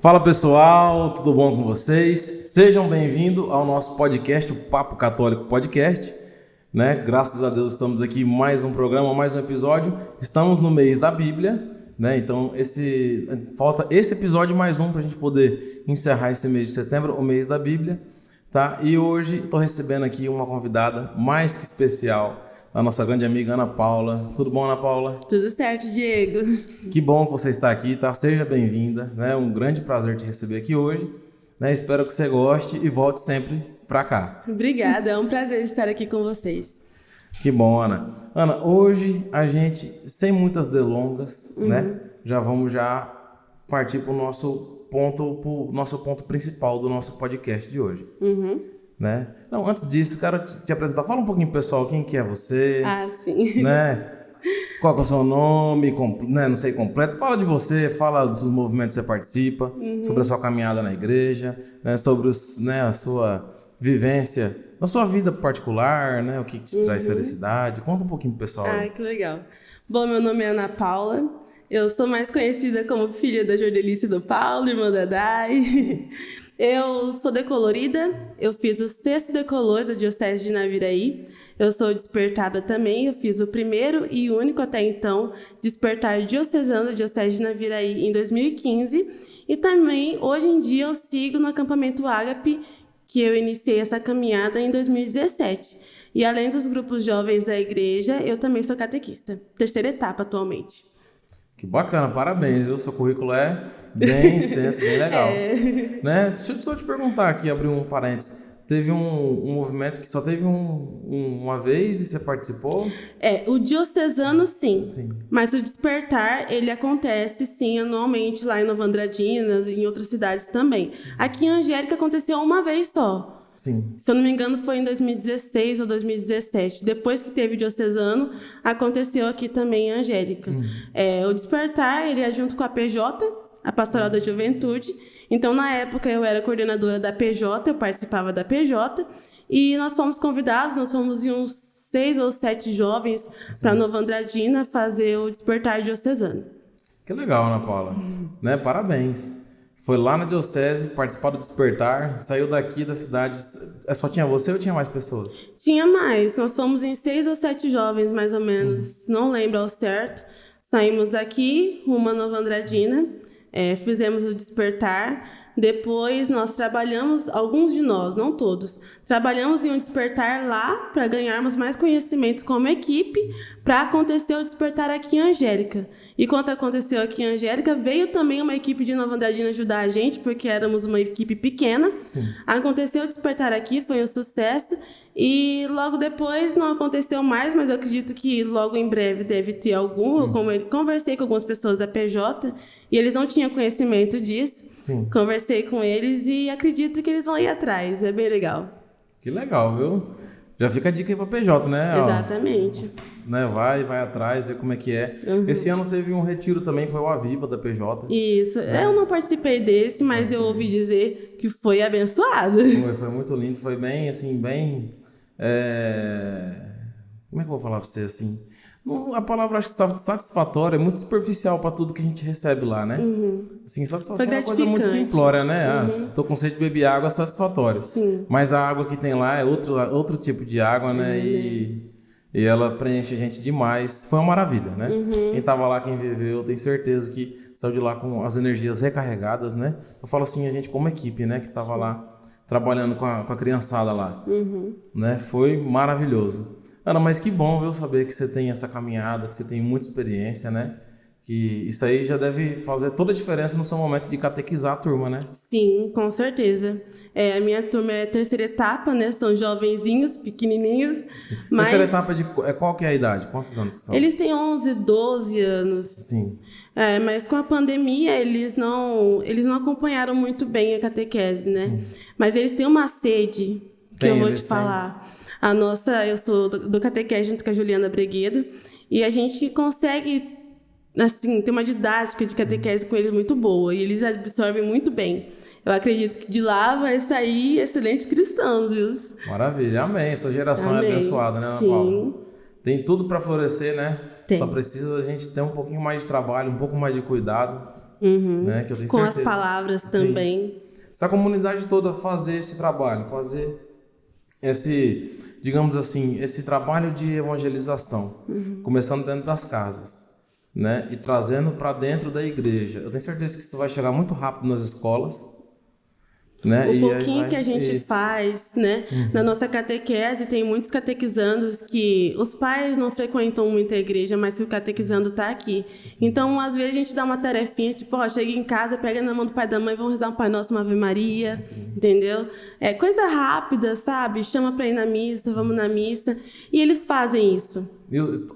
Fala pessoal, tudo bom com vocês? Sejam bem-vindos ao nosso podcast, o Papo Católico Podcast, né? Graças a Deus estamos aqui mais um programa, mais um episódio. Estamos no mês da Bíblia, né? Então falta esse episódio mais um para a gente poder encerrar esse mês de setembro, o mês da Bíblia, tá? E hoje estou recebendo aqui uma convidada mais que especial, a nossa grande amiga Ana Paula. Tudo bom, Ana Paula? Tudo certo, Diego. Que bom que você está aqui, tá? Seja bem-vinda, né? Um grande prazer te receber aqui hoje, né? Espero que você goste e volte sempre para cá. Obrigada, é um prazer estar aqui com vocês. Que bom, Ana. Ana, hoje a gente, sem muitas delongas, né? Já vamos partir para o nosso ponto principal do nosso podcast de hoje. Né? Não, antes disso, quero te apresentar. Fala um pouquinho, pessoal, quem que é você? Ah, sim. Né? Qual que é o seu nome, né? Não sei, completo. Fala de você, fala dos movimentos que você participa, sobre a sua caminhada na igreja, né? Sobre a sua vivência, na sua vida particular, né? O que te traz felicidade. Conta um pouquinho pro pessoal. Ah, que legal. Bom, meu nome é Ana Paula. Eu sou mais conhecida como filha da Jordelice do Paulo, irmã da Dai. Eu sou decolorida, eu fiz os 6 decolores da Diocese de Naviraí. Eu sou despertada também, eu fiz o primeiro e único até então despertar diocesano da Diocese de Naviraí em 2015. E também, hoje em dia, eu sigo no acampamento Ágape, que eu iniciei essa caminhada em 2017. E além dos grupos jovens da igreja, eu também sou catequista, 3ª etapa atualmente. Que bacana, parabéns, viu? Seu currículo é bem extenso, bem legal. Né? Deixa eu só te perguntar aqui, abrir um parênteses. Teve um movimento que só teve uma vez e você participou? O diocesano sim, mas o despertar, ele acontece sim anualmente lá em Nova Andradina e em outras cidades também. Aqui em Angélica aconteceu uma vez só. Sim. Se eu não me engano, foi em 2016 ou 2017. Depois que teve o diocesano, aconteceu aqui também em Angélica. O despertar, ele é junto com a PJ, a Pastoral da Juventude. Então, na época, eu era coordenadora da PJ, eu participava da PJ. E nós fomos convidados, nós fomos em uns 6 ou 7 jovens para Nova Andradina fazer o despertar diocesano. Que legal, Ana Paula. Né? Parabéns. Foi lá na Diocese, participar do Despertar, saiu daqui da cidade. Só tinha você ou tinha mais pessoas? Tinha mais. Nós fomos em 6 ou 7 jovens, mais ou menos. Não lembro ao certo. Saímos daqui, rumo a Nova Andradina. Fizemos o Despertar. Depois nós trabalhamos, alguns de nós, não todos, trabalhamos em um despertar lá para ganharmos mais conhecimento como equipe para acontecer o despertar aqui em Angélica. E quando aconteceu aqui em Angélica, veio também uma equipe de Nova Andradina ajudar a gente, porque éramos uma equipe pequena. Sim. Aconteceu o despertar aqui, foi um sucesso. E logo depois não aconteceu mais, mas eu acredito que logo em breve deve ter algum. Eu conversei com algumas pessoas da PJ e eles não tinham conhecimento disso. Sim. Conversei com eles e acredito que eles vão ir atrás. É bem legal. Que legal, viu? Já fica a dica aí pra PJ, né? Exatamente. Né? Vai atrás, vê como é que é. Esse ano teve um retiro também, foi o Aviva da PJ. Isso. Né? Eu não participei desse, mas eu ouvi dizer que foi abençoado. Foi muito lindo, foi bem, assim, bem... Como é que eu vou falar pra você, assim? A palavra, acho que satisfatória é muito superficial para tudo que a gente recebe lá, né? Assim, satisfação é uma coisa muito simplória, né? Tô com sede de beber água, é satisfatório. Sim. Mas a água que tem lá é outro tipo de água, né? E ela preenche a gente demais. Foi uma maravilha, né? Quem tava lá, quem viveu, eu tenho certeza que saiu de lá com as energias recarregadas, né? Eu falo assim, a gente como equipe, né? Que tava lá trabalhando com a criançada lá. Né? Foi maravilhoso. Ana, mas que bom, viu, saber que você tem essa caminhada, que você tem muita experiência, né? Que isso aí já deve fazer toda a diferença no seu momento de catequizar a turma, né? Sim, com certeza. A minha turma é 3ª etapa, né? São jovenzinhos, pequenininhos. Mas... 3ª etapa qual que é a idade? Quantos anos que são? Eles têm 11, 12 anos. Sim. Mas com a pandemia, eles não acompanharam muito bem a catequese, né? Sim. Mas eles têm uma sede, que eu vou te falar. Eu sou do catequese junto com a Juliana Breguedo, e a gente consegue, assim, ter uma didática de catequese com eles muito boa, e eles absorvem muito bem. eu acredito que de lá vai sair excelentes cristãos, viu? Maravilha, amém. Essa geração Amém. é abençoada, né, Ana Sim. Paula? Tem tudo para florescer, né? Tem. Só precisa a gente ter um pouquinho mais de trabalho, um pouco mais de cuidado, né? Que eu tenho Com certeza. as palavras também. Se a comunidade toda fazer esse trabalho, fazer esse, digamos assim, esse trabalho de evangelização, começando dentro das casas, né? E trazendo para dentro da igreja. Eu tenho certeza que isso vai chegar muito rápido nas escolas, né? O pouquinho que a gente isso. faz, né? Na nossa catequese, tem muitos catequizandos que os pais não frequentam muito a igreja, mas que o catequizando tá aqui. Então, às vezes, a gente dá uma tarefinha, tipo, ó, chega em casa, pega na mão do pai e da mãe, vamos rezar um Pai Nosso, uma Ave Maria, entendeu? É coisa rápida, sabe? Chama pra ir na missa, vamos na missa. E eles fazem isso.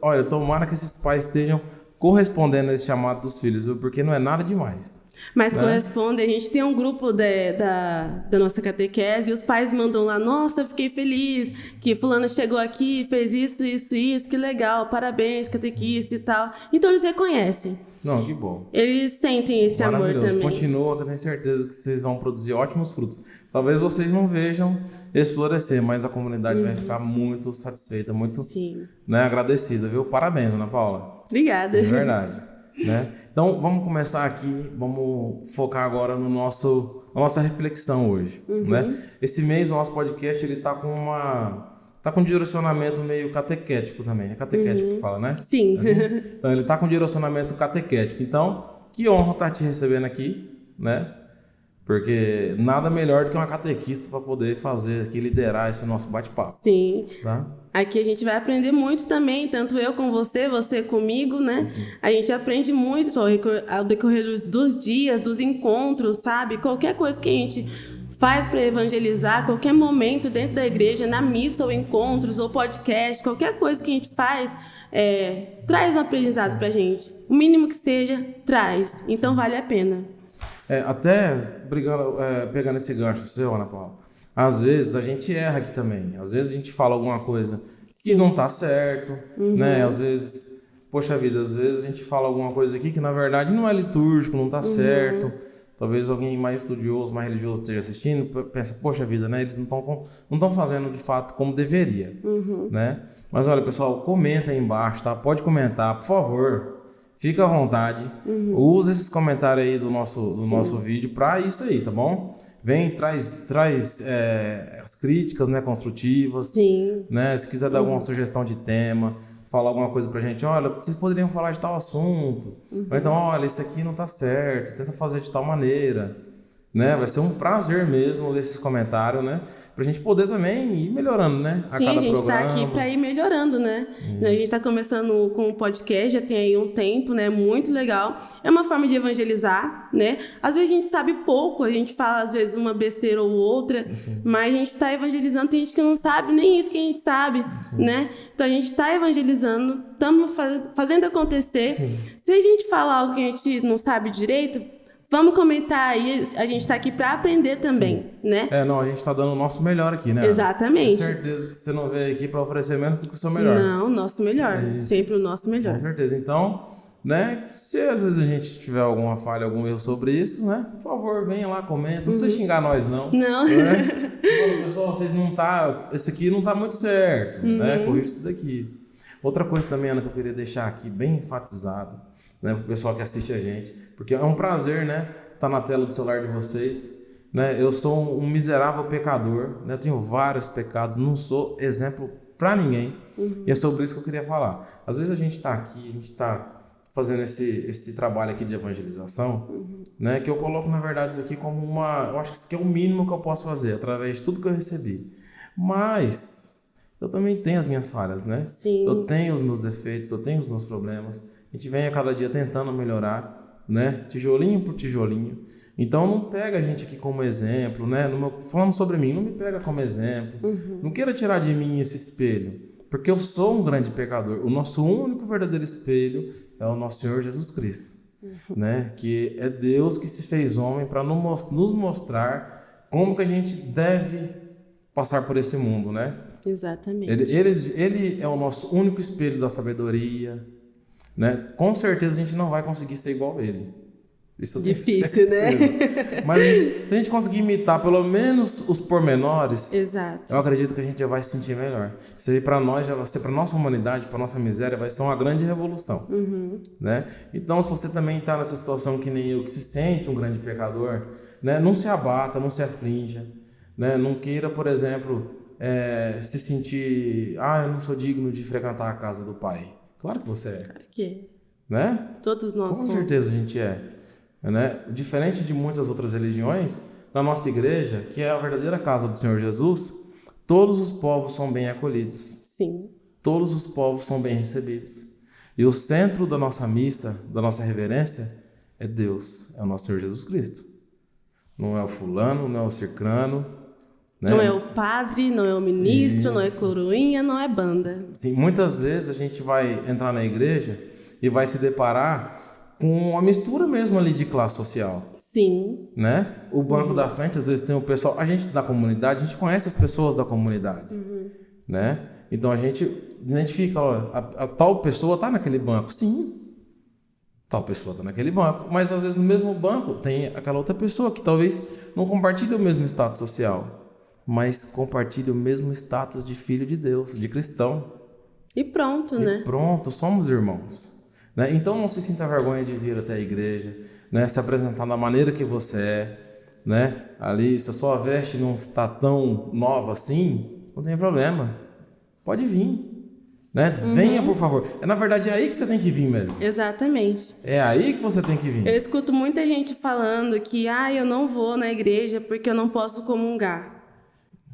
Olha, tomara que esses pais estejam correspondendo a esse chamado dos filhos, viu? Porque não é nada demais. Mas corresponde, a gente tem um grupo da nossa catequese e os pais mandam lá, nossa, fiquei feliz que fulano chegou aqui, fez isso, que legal, parabéns, catequista e tal. Então eles reconhecem. Não, que bom. Eles sentem esse amor também. Continua, que eu tenho certeza que vocês vão produzir ótimos frutos. Talvez vocês não vejam esse florescer, mas a comunidade vai ficar muito satisfeita, muito, né, agradecida, viu? Parabéns, Ana Paula. Obrigada. É verdade. Né? Então, vamos começar aqui, vamos focar agora na nossa reflexão hoje. Né? Esse mês, o nosso podcast, ele tá com um direcionamento meio catequético também. É catequético que fala, né? Sim. Assim? Então, ele tá com um direcionamento catequético. Então, que honra estar te recebendo aqui, né? Porque nada melhor do que uma catequista para poder fazer aqui, liderar esse nosso bate-papo. Sim. Tá? Aqui a gente vai aprender muito também, tanto eu com você comigo, né? Sim. A gente aprende muito ao decorrer dos dias, dos encontros, sabe? Qualquer coisa que a gente faz para evangelizar, qualquer momento dentro da igreja, na missa ou encontros ou podcast, qualquer coisa que a gente faz, traz um aprendizado pra gente. O mínimo que seja, traz. Então vale a pena. Até pegando esse gancho seu, Ana Paula, às vezes a gente erra aqui também. Às vezes a gente fala alguma coisa que não tá certo, né? Às vezes, poxa vida, às vezes a gente fala alguma coisa aqui que na verdade não é litúrgico, não tá certo. Talvez alguém mais estudioso, mais religioso esteja assistindo, pensa, poxa vida, né? Eles não estão fazendo de fato como deveria, né? Mas olha, pessoal, comenta aí embaixo, tá? Pode comentar, por favor. Fica à vontade, usa esses comentários aí do nosso vídeo para isso aí, tá bom? Vem, traz as críticas, né, construtivas. Sim. Né? Se quiser dar alguma sugestão de tema, falar alguma coisa pra gente, olha, vocês poderiam falar de tal assunto. Ou então, olha, isso aqui não tá certo, tenta fazer de tal maneira. Né? Vai ser um prazer mesmo ler esses comentários, né? Pra gente poder também ir melhorando, né? Sim, a gente tá aqui para ir melhorando, né? A gente tá começando com o podcast, já tem aí um tempo, né? Muito legal. É uma forma de evangelizar, né? Às vezes a gente sabe pouco, a gente fala às vezes uma besteira ou outra, mas a gente tá evangelizando, tem gente que não sabe nem isso que a gente sabe, né? Então a gente tá evangelizando, estamos fazendo acontecer. Se a gente falar algo que a gente não sabe direito, vamos comentar aí, a gente tá aqui para aprender também, né? A gente tá dando o nosso melhor aqui, né? Exatamente. Com certeza que você não veio aqui para oferecer menos do que o seu melhor. Não, nosso melhor. Sempre o nosso melhor. Com certeza. Então, né, se às vezes a gente tiver alguma falha, algum erro sobre isso, né, por favor, venha lá, comenta. Não precisa xingar nós, não. Não. Né? Pessoal, esse aqui não tá muito certo, né? Corrija isso daqui. Outra coisa também, Ana, que eu queria deixar aqui bem enfatizado, né, pro pessoal que assiste a gente, porque é um prazer, né, estar na tela do celular de vocês, né? Eu sou um miserável pecador, né? Tenho vários pecados, não sou exemplo para ninguém. E é sobre isso que eu queria falar. Às vezes a gente está aqui, a gente está fazendo esse trabalho aqui de evangelização, né? Que eu coloco, na verdade, isso aqui como eu acho que isso aqui é o mínimo que eu posso fazer, através de tudo que eu recebi. Mas eu também tenho as minhas falhas, né? Sim. Eu tenho os meus defeitos, eu tenho os meus problemas. A gente vem a cada dia tentando melhorar, né? Tijolinho por tijolinho. Então não pega a gente aqui como exemplo, né? Falando sobre mim, não me pega como exemplo. Não queira tirar de mim esse espelho, porque eu sou um grande pecador. O nosso único verdadeiro espelho é o nosso Senhor Jesus Cristo, né? Que é Deus que se fez homem para nos mostrar como que a gente deve passar por esse mundo, né? Exatamente. Ele é o nosso único espelho da sabedoria, né? Com certeza a gente não vai conseguir ser igual a ele, Isso eu tenho Difícil, né? certeza. Mas se a gente conseguir imitar pelo menos os pormenores, Exato. eu acredito que a gente já vai se sentir melhor. Isso aí para nós, já vai ser para nossa humanidade, para nossa miséria, vai ser uma grande revolução. Né? Então, se você também está nessa situação que nem eu, que se sente um grande pecador, né? Não se abata, não se aflinja. Né? Não queira, por exemplo, se sentir, eu não sou digno de frequentar a casa do Pai. Claro que você é. Claro que é. Né? Todos nós Com somos. certeza a gente é. Né? Diferente de muitas outras religiões, na nossa igreja, que é a verdadeira casa do Senhor Jesus, todos os povos são bem acolhidos. Sim. Todos os povos são bem recebidos. E o centro da nossa missa, da nossa reverência, é Deus, é o nosso Senhor Jesus Cristo. Não é o fulano, não é o cicrano. Né? Não é o padre, não é o ministro, Isso. não é coroinha, não é banda. Sim, muitas vezes a gente vai entrar na igreja e vai se deparar com uma mistura mesmo ali de classe social. Sim. Né? O banco da frente, às vezes tem o pessoal, a gente da comunidade, a gente conhece as pessoas da comunidade. Né? Então a gente identifica, a tal pessoa está naquele banco. Sim, tal pessoa está naquele banco. Mas às vezes no mesmo banco tem aquela outra pessoa que talvez não compartilhe o mesmo status social, mas compartilhe o mesmo status de filho de Deus, de cristão. E pronto, né? Pronto, somos irmãos. Né? Então não se sinta vergonha de vir até a igreja, né? Se apresentar da maneira que você é. Né? Ali, se a sua veste não está tão nova assim, não tem problema. Pode vir. Né? Venha, por favor. Na verdade, é aí que você tem que vir mesmo. Exatamente. É aí que você tem que vir. Eu escuto muita gente falando que eu não vou na igreja porque eu não posso comungar.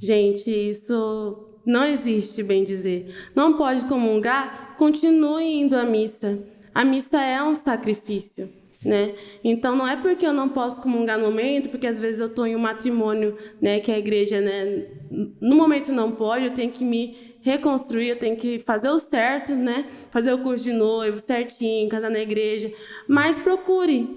Gente, isso não existe, bem dizer. Não pode comungar? Continue indo à missa. A missa é um sacrifício, né? Então, não é porque eu não posso comungar no momento, porque às vezes eu estou em um matrimônio, né, que a igreja, né, no momento não pode, eu tenho que me reconstruir, eu tenho que fazer o certo, né? Fazer o curso de noivo certinho, casar na igreja. Mas procure,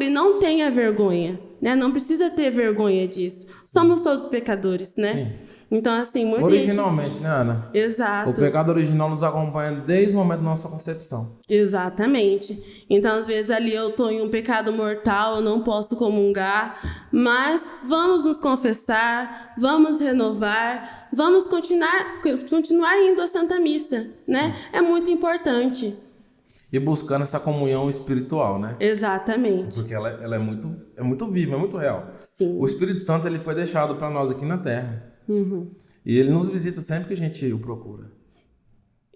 não tenha vergonha, né? Não precisa ter vergonha disso. Somos todos pecadores, né? Sim. Então, assim, muita originalmente, gente... né, Ana? Exato. O pecado original nos acompanha desde o momento da nossa concepção. Exatamente. Então, às vezes, ali eu estou em um pecado mortal, eu não posso comungar, mas vamos nos confessar, vamos renovar, vamos continuar indo à Santa Missa, né? É muito importante. E buscando essa comunhão espiritual, né? Exatamente. Porque ela é muito viva, é muito real. Sim. O Espírito Santo ele foi deixado para nós aqui na Terra. E ele nos visita sempre que a gente o procura.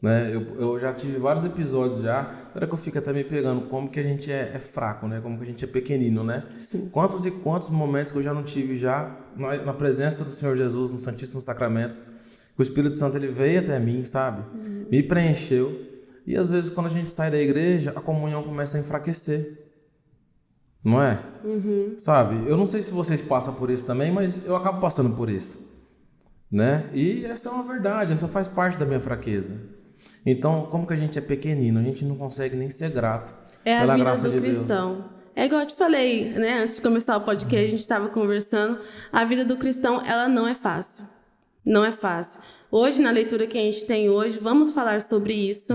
Né? Eu já tive vários episódios já, era que eu fico até me pegando como que a gente é fraco, né? Como que a gente é pequenino, né? Sim. Quantos e quantos momentos que eu já não tive já na presença do Senhor Jesus, no Santíssimo Sacramento, que o Espírito Santo ele veio até mim, sabe? Me preencheu. E às vezes quando a gente sai da igreja, a comunhão começa a enfraquecer. Não é? Sabe? Eu não sei se vocês passam por isso também, mas eu acabo passando por isso. Né? E essa é uma verdade, essa faz parte da minha fraqueza. Então, como que a gente é pequenino, a gente não consegue nem ser grato pela graça de Deus. É a vida do cristão. É igual eu te falei, né? Antes de começar o podcast, a gente estava conversando. A vida do cristão, ela não é fácil. Não é fácil. Hoje, na leitura que a gente tem hoje, vamos falar sobre isso.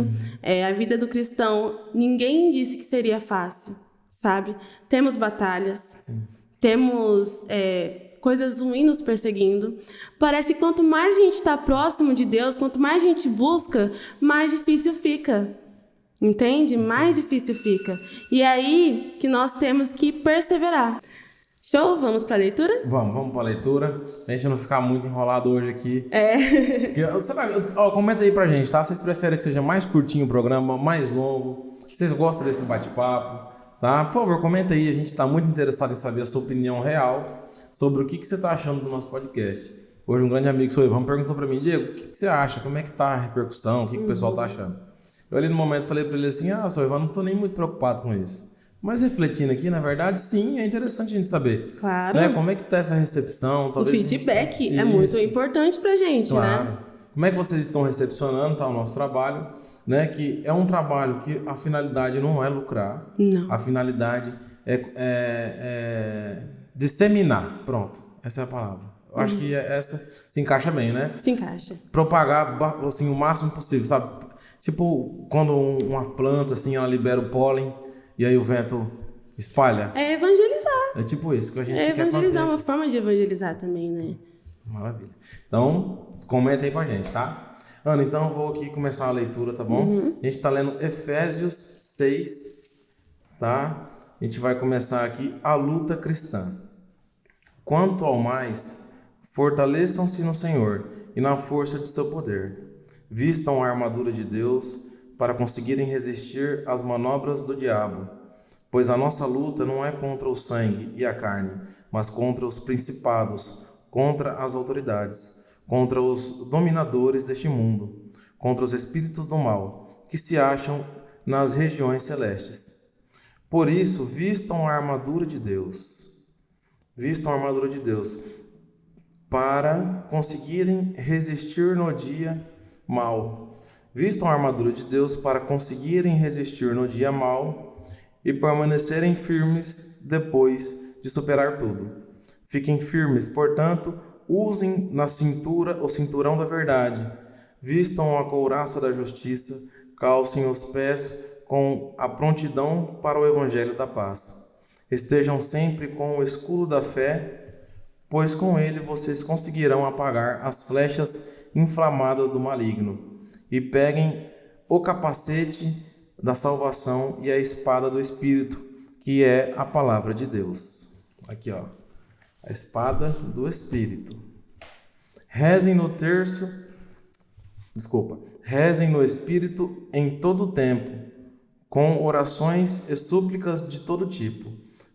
A vida do cristão, ninguém disse que seria fácil, sabe? Temos batalhas, temos coisas ruins nos perseguindo. Parece que quanto mais a gente está próximo de Deus, quanto mais a gente busca, mais difícil fica. Entende? Mais difícil fica. E é aí que nós temos que perseverar. Show? Vamos para a leitura? Vamos para a leitura. A gente não ficar muito enrolado hoje aqui. Porque, comenta aí pra gente, tá? Vocês preferem que seja mais curtinho o programa, mais longo? Vocês gostam desse bate-papo? Tá? Por favor, comenta aí. A gente está muito interessado em saber a sua opinião real sobre o que você está achando do nosso podcast. Hoje um grande amigo, seu Ivan, perguntou para mim, Diego, o que você acha? Como é que tá a repercussão? O que o pessoal tá achando? Eu ali no momento falei para ele assim, seu Ivan, não tô nem muito preocupado com isso. Mas refletindo aqui, na verdade, sim, é interessante a gente saber. Claro. Né? Como é que tá essa recepção? O feedback é muito importante pra gente, né? Como é que vocês estão recepcionando o nosso trabalho? Né? Que é um trabalho que a finalidade não é lucrar. Não. A finalidade é disseminar. Pronto, essa é a palavra. Eu acho que essa se encaixa bem, né? Se encaixa. Propagar assim, o máximo possível, sabe? Tipo, quando uma planta assim, ela libera o pólen e aí o vento Espalha. É evangelizar. É tipo isso que a gente É quer fazer. evangelizar, uma forma de evangelizar também, né? Maravilha. Então, comenta aí pra gente, tá? Ana, então eu vou aqui começar a leitura, tá bom? A gente tá lendo Efésios 6, tá? A gente vai começar aqui a luta cristã. Quanto ao mais, fortaleçam-se no Senhor e na força de seu poder. Vistam a armadura de Deus para conseguirem resistir às manobras do diabo. Pois a nossa luta não é contra o sangue e a carne, mas contra os principados, contra as autoridades, contra os dominadores deste mundo, contra os espíritos do mal, que se acham nas regiões celestes. Por isso, vistam a armadura de Deus. Vistam a armadura de Deus para conseguirem resistir no dia mal. Vistam a armadura de Deus para conseguirem resistir no dia mal e permanecerem firmes depois de superar tudo. Fiquem firmes, portanto, usem na cintura o cinturão da verdade, vistam a couraça da justiça, calcem os pés com a prontidão para o evangelho da paz. Estejam sempre com o escudo da fé, pois com ele vocês conseguirão apagar as flechas inflamadas do maligno. E peguem o capacete da salvação e a espada do Espírito, que é a palavra de Deus. Aqui, ó, a espada do Espírito. Rezem no Espírito em todo o tempo, com orações e súplicas de todo tipo.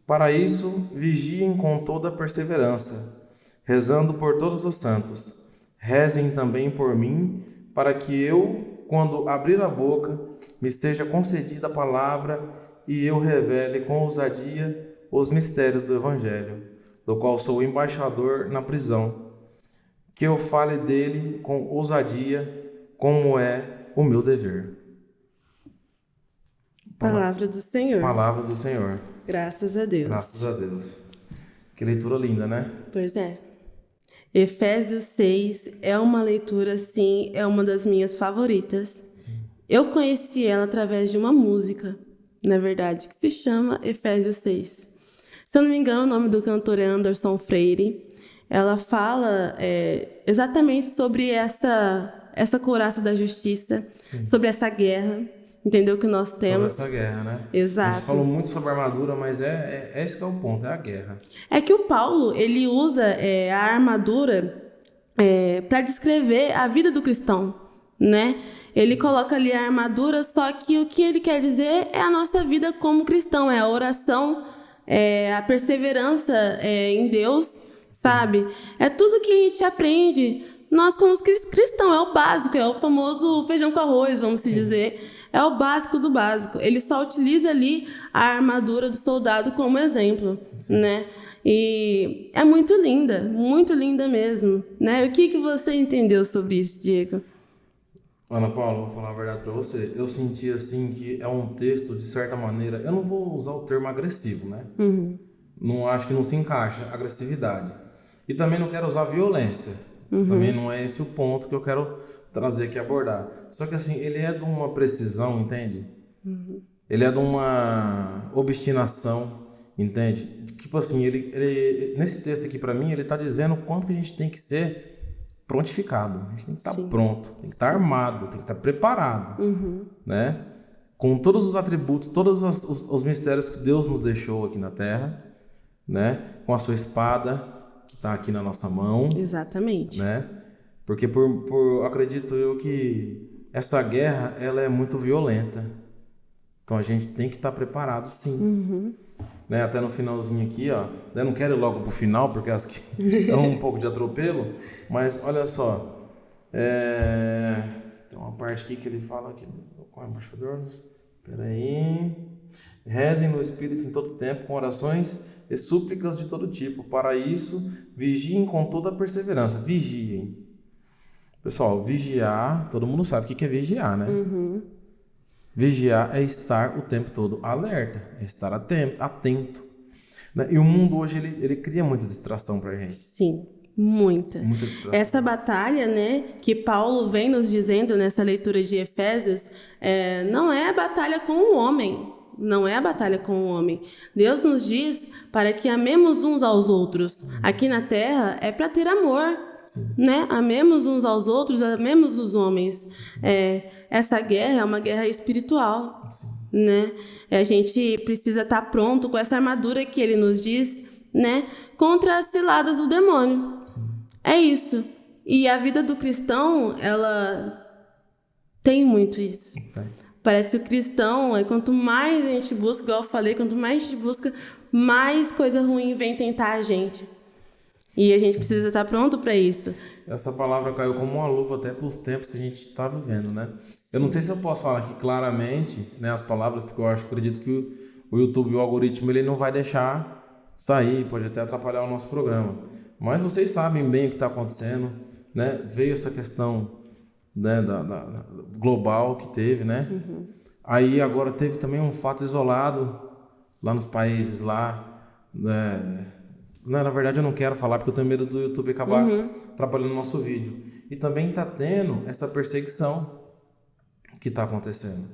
Para isso, vigiem com toda perseverança, rezando por todos os santos. Rezem também por mim, para que eu, quando abrir a boca, me seja concedida a palavra e eu revele com ousadia os mistérios do Evangelho, do qual sou embaixador na prisão, que eu fale dele com ousadia, como é o meu dever. Palavra do Senhor. Palavra do Senhor. Graças a Deus. Graças a Deus. Que leitura linda, né? Pois é. Efésios 6 é uma leitura, sim, é uma das minhas favoritas. Sim. Eu conheci ela através de uma música, na verdade, que se chama Efésios 6. Se eu não me engano, o nome do cantor é Anderson Freire. Ela fala exatamente sobre essa couraça da justiça, sim, sobre essa guerra, entendeu, que nós temos. Sobre essa guerra, né? Exato. A gente falou muito sobre a armadura, mas esse que é o ponto, é a guerra. É que o Paulo, ele usa a armadura para descrever a vida do cristão, né? Ele coloca ali a armadura, só que o que ele quer dizer é a nossa vida como cristão, é a oração, a perseverança em Deus, sabe? É tudo que a gente aprende. Nós, como cristãos, é o básico, é o famoso feijão com arroz, vamos se dizer. É o básico do básico. Ele só utiliza ali a armadura do soldado como exemplo, sim, né? E é muito linda mesmo, né? O que você entendeu sobre isso, Diego? Ana Paula, vou falar a verdade para você. Eu senti assim que é um texto, de certa maneira, eu não vou usar o termo agressivo, né? Uhum. Não acho que não se encaixa agressividade. E também não quero usar violência. Uhum. Também não é esse o ponto que eu quero trazer aqui, abordar. Só que assim, ele é de uma precisão, entende? Uhum. Ele é de uma obstinação, entende? Tipo assim, ele nesse texto aqui para mim, ele tá dizendo o quanto que a gente tem que ser prontificado. A gente tem que estar pronto, tem que estar armado, tem que estar preparado, uhum, né? Com todos os atributos, todos os mistérios que Deus nos deixou aqui na Terra, né? Com a sua espada que está aqui na nossa mão. Exatamente. Né? Porque acredito eu que essa guerra ela é muito violenta. Então a gente tem que estar preparado, sim. Uhum. Né? Até no finalzinho aqui, ó. Eu não quero ir logo pro final, porque acho que é um pouco de atropelo. Mas olha só. Tem uma parte aqui que ele fala aqui com o embaixador. Peraí. Rezem no Espírito em todo tempo, com orações e súplicas de todo tipo. Para isso, vigiem com toda a perseverança. Vigiem. Pessoal, vigiar, todo mundo sabe o que é vigiar, né? Uhum. Vigiar é estar o tempo todo alerta, é estar atento. Né? E o mundo hoje, ele cria muita distração pra gente. Sim, muita. Muita distração. Essa batalha, né, que Paulo vem nos dizendo nessa leitura de Efésios, não é a batalha com o homem, não é a batalha com o homem. Deus nos diz para que amemos uns aos outros. Aqui na terra é para ter amor, né? Amemos uns aos outros, amemos os homens. Essa guerra é uma guerra espiritual, né? A gente precisa estar pronto com essa armadura que ele nos diz, né? Contra as ciladas do demônio. É isso. E a vida do cristão, ela tem muito isso. Parece que o cristão, quanto mais a gente busca, igual eu falei, quanto mais a gente busca, mais coisa ruim vem tentar a gente. E a gente precisa estar pronto para isso. Essa palavra caiu como uma luva até para os tempos que a gente está vivendo, né? Eu não sei se eu posso falar aqui claramente, né, as palavras, porque eu acredito que o YouTube, o algoritmo, ele não vai deixar sair, pode até atrapalhar o nosso programa. Mas vocês sabem bem o que está acontecendo, né? Veio essa questão, né, da global que teve, né? Aí agora teve também um fato isolado lá nos países lá, né? Não, na verdade eu não quero falar porque eu tenho medo do YouTube acabar atrapalhando o nosso vídeo. E também está tendo essa perseguição que está acontecendo,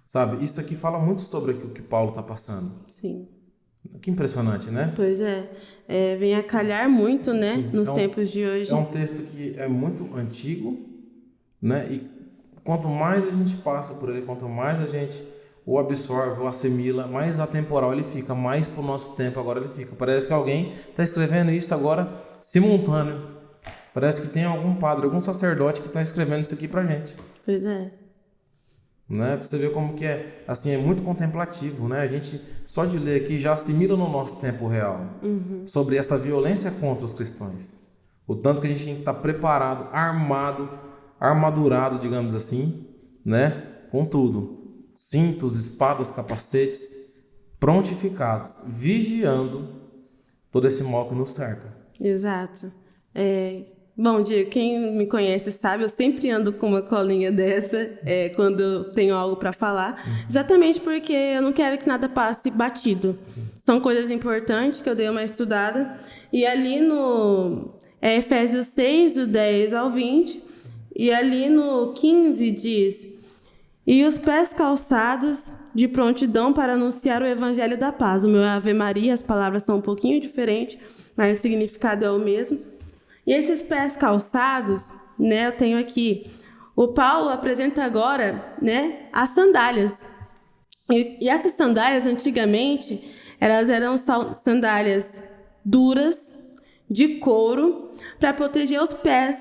sabe? Isso aqui fala muito sobre o que Paulo está passando. Sim. Que impressionante, né? Pois vem a calhar muito, né? Sim. Nos tempos de hoje. É um texto que é muito antigo, né? E quanto mais a gente passa por ele, quanto mais a gente o absorve, o assimila, mais atemporal ele fica, mais pro nosso tempo agora ele fica. Parece que alguém está escrevendo isso agora simultâneo. Parece que tem algum padre, algum sacerdote que está escrevendo isso aqui pra gente. Pois é. Né? Pra você ver como que é, assim, é muito contemplativo, né? A gente, só de ler aqui, já assimila no nosso tempo real sobre essa violência contra os cristãos. O tanto que a gente tem que estar preparado, armado, armadurado, digamos assim, né? Com tudo. Cintos, espadas, capacetes, prontificados, vigiando todo esse mal que nos cerca. Exato. Bom, Diego, quem me conhece sabe, eu sempre ando com uma colinha dessa quando eu tenho algo para falar, exatamente porque eu não quero que nada passe batido. São coisas importantes que eu dei uma estudada, e ali no Efésios 6, do 10 ao 20, e ali no 15 diz: e os pés calçados de prontidão para anunciar o evangelho da paz. O meu Ave Maria, as palavras são um pouquinho diferentes, mas o significado é o mesmo. E esses pés calçados, né, eu tenho aqui. O Paulo apresenta agora, né, as sandálias. E essas sandálias, antigamente, elas eram sandálias duras, de couro, para proteger os pés,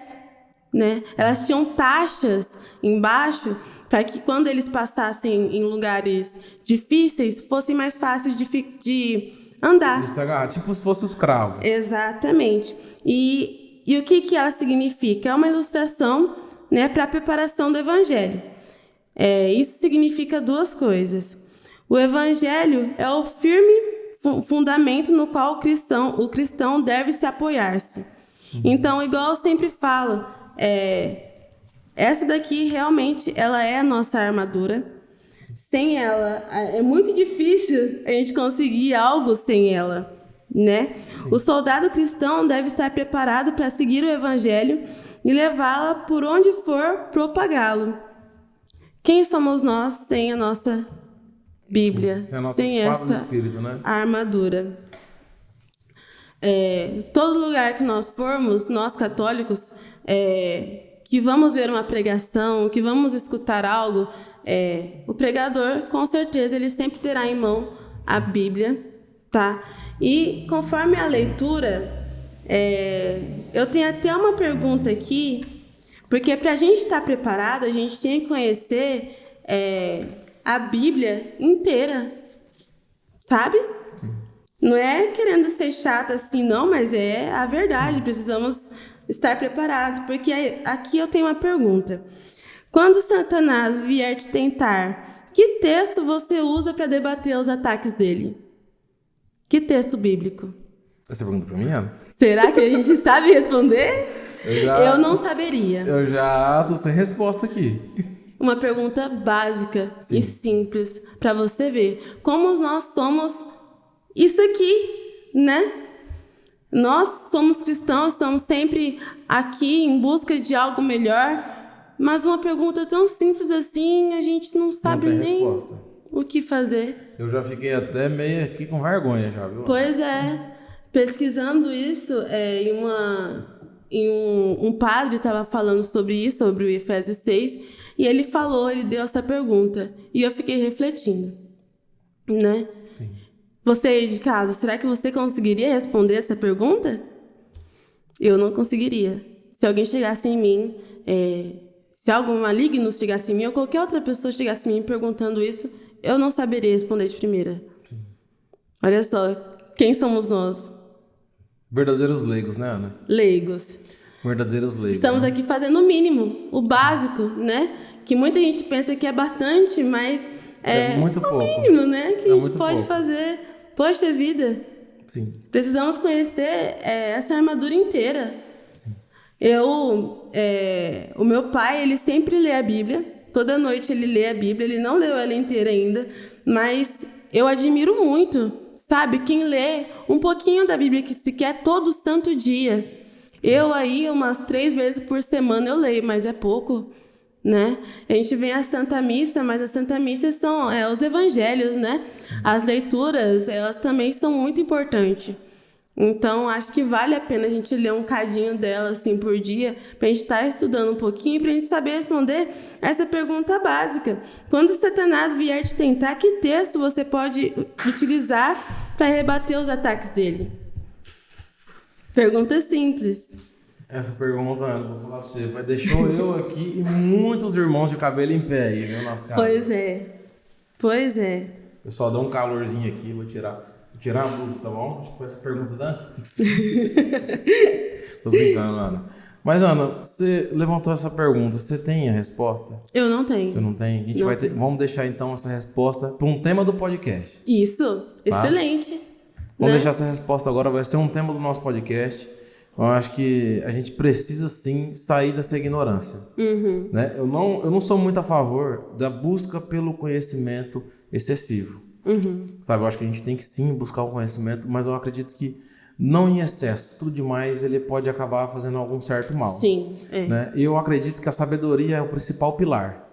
né? Elas tinham taxas embaixo para que quando eles passassem em lugares difíceis, fossem mais fáceis de andar. Isso é tipo se fosse os cravos. Exatamente. E o que ela significa? É uma ilustração, né, para a preparação do evangelho. Isso significa duas coisas. O evangelho é o firme fundamento no qual o cristão deve se apoiar-se. Então, igual eu sempre falo, essa daqui realmente ela é a nossa armadura. Sem ela, é muito difícil a gente conseguir algo sem ela, né? Sim. O soldado cristão deve estar preparado para seguir o evangelho e levá-la por onde for propagá-lo. Quem somos nós sem a nossa Bíblia, sem essa espírito, né? armadura? Todo lugar que nós formos, nós católicos, que vamos ver uma pregação, que vamos escutar algo, o pregador, com certeza, ele sempre terá em mão a Bíblia, tá? E conforme a leitura, eu tenho até uma pergunta aqui, porque para a gente estar preparado, a gente tem que conhecer a Bíblia inteira, sabe? Sim. Não é querendo ser chata assim, não, mas é a verdade, precisamos estar preparados, porque aqui eu tenho uma pergunta. Quando Satanás vier te tentar, que texto você usa para debater os ataques dele? Que texto bíblico? Essa pergunta para mim, Ana? Será que a gente sabe responder? Eu não saberia. Eu já tô sem resposta aqui. Uma pergunta básica e simples para você ver como nós somos isso aqui, né? Nós somos cristãos, estamos sempre aqui em busca de algo melhor, mas uma pergunta tão simples assim, a gente não sabe nem... resposta. o que fazer. Eu já fiquei até meio aqui com vergonha já, viu? Pois é, pesquisando isso, um padre estava falando sobre isso, sobre o Efésios 6, e ele deu essa pergunta, e eu fiquei refletindo, né? Sim. Você aí de casa, será que você conseguiria responder essa pergunta? Eu não conseguiria. Se alguém chegasse em mim, se algum maligno chegasse em mim, ou qualquer outra pessoa chegasse em mim perguntando isso, eu não saberia responder de primeira. Sim. Olha só, quem somos nós? Verdadeiros leigos, né, Ana? Leigos. Verdadeiros leigos. Estamos aqui fazendo o mínimo, o básico, né? Que muita gente pensa que é bastante, mas é muito pouco. O mínimo, né? Que a gente pode pouco. fazer. Poxa vida. Sim. Precisamos conhecer essa armadura inteira. Sim. O meu pai, ele sempre lê a Bíblia. Toda noite ele lê a Bíblia. Ele não leu ela inteira ainda, mas eu admiro muito, sabe? Quem lê um pouquinho da Bíblia, que sequer todo santo dia. Eu aí, umas 3 vezes por semana eu leio, mas é pouco, né? A gente vem à Santa Missa, mas a Santa Missa são os evangelhos, né? As leituras, elas também são muito importantes. Então, acho que vale a pena a gente ler um cadinho dela, assim, por dia, pra gente estar estudando um pouquinho, pra gente saber responder essa pergunta básica. Quando Satanás vier te tentar, que texto você pode utilizar para rebater os ataques dele? Pergunta simples. Essa pergunta, Ana, vou falar pra você, deixou eu aqui e muitos irmãos de cabelo em pé aí, viu, nas casas. Pois é. Pessoal, dá um calorzinho aqui, vou tirar a blusa, tá bom? Acho que foi essa pergunta da Ana. Tô brincando, Ana. Mas, Ana, você levantou essa pergunta, você tem a resposta? Eu não tenho. Você não tem? A gente vamos deixar então essa resposta para um tema do podcast. Isso, tá? Excelente. Vamos deixar essa resposta agora, vai ser um tema do nosso podcast. Eu acho que a gente precisa sim sair dessa ignorância. Uhum. Né? Eu não sou muito a favor da busca pelo conhecimento excessivo. Uhum. Sabe, eu acho que a gente tem que sim buscar o conhecimento, mas eu acredito que não em excesso. Tudo demais ele pode acabar fazendo algum certo mal. Sim. Né? E eu acredito que a sabedoria é o principal pilar.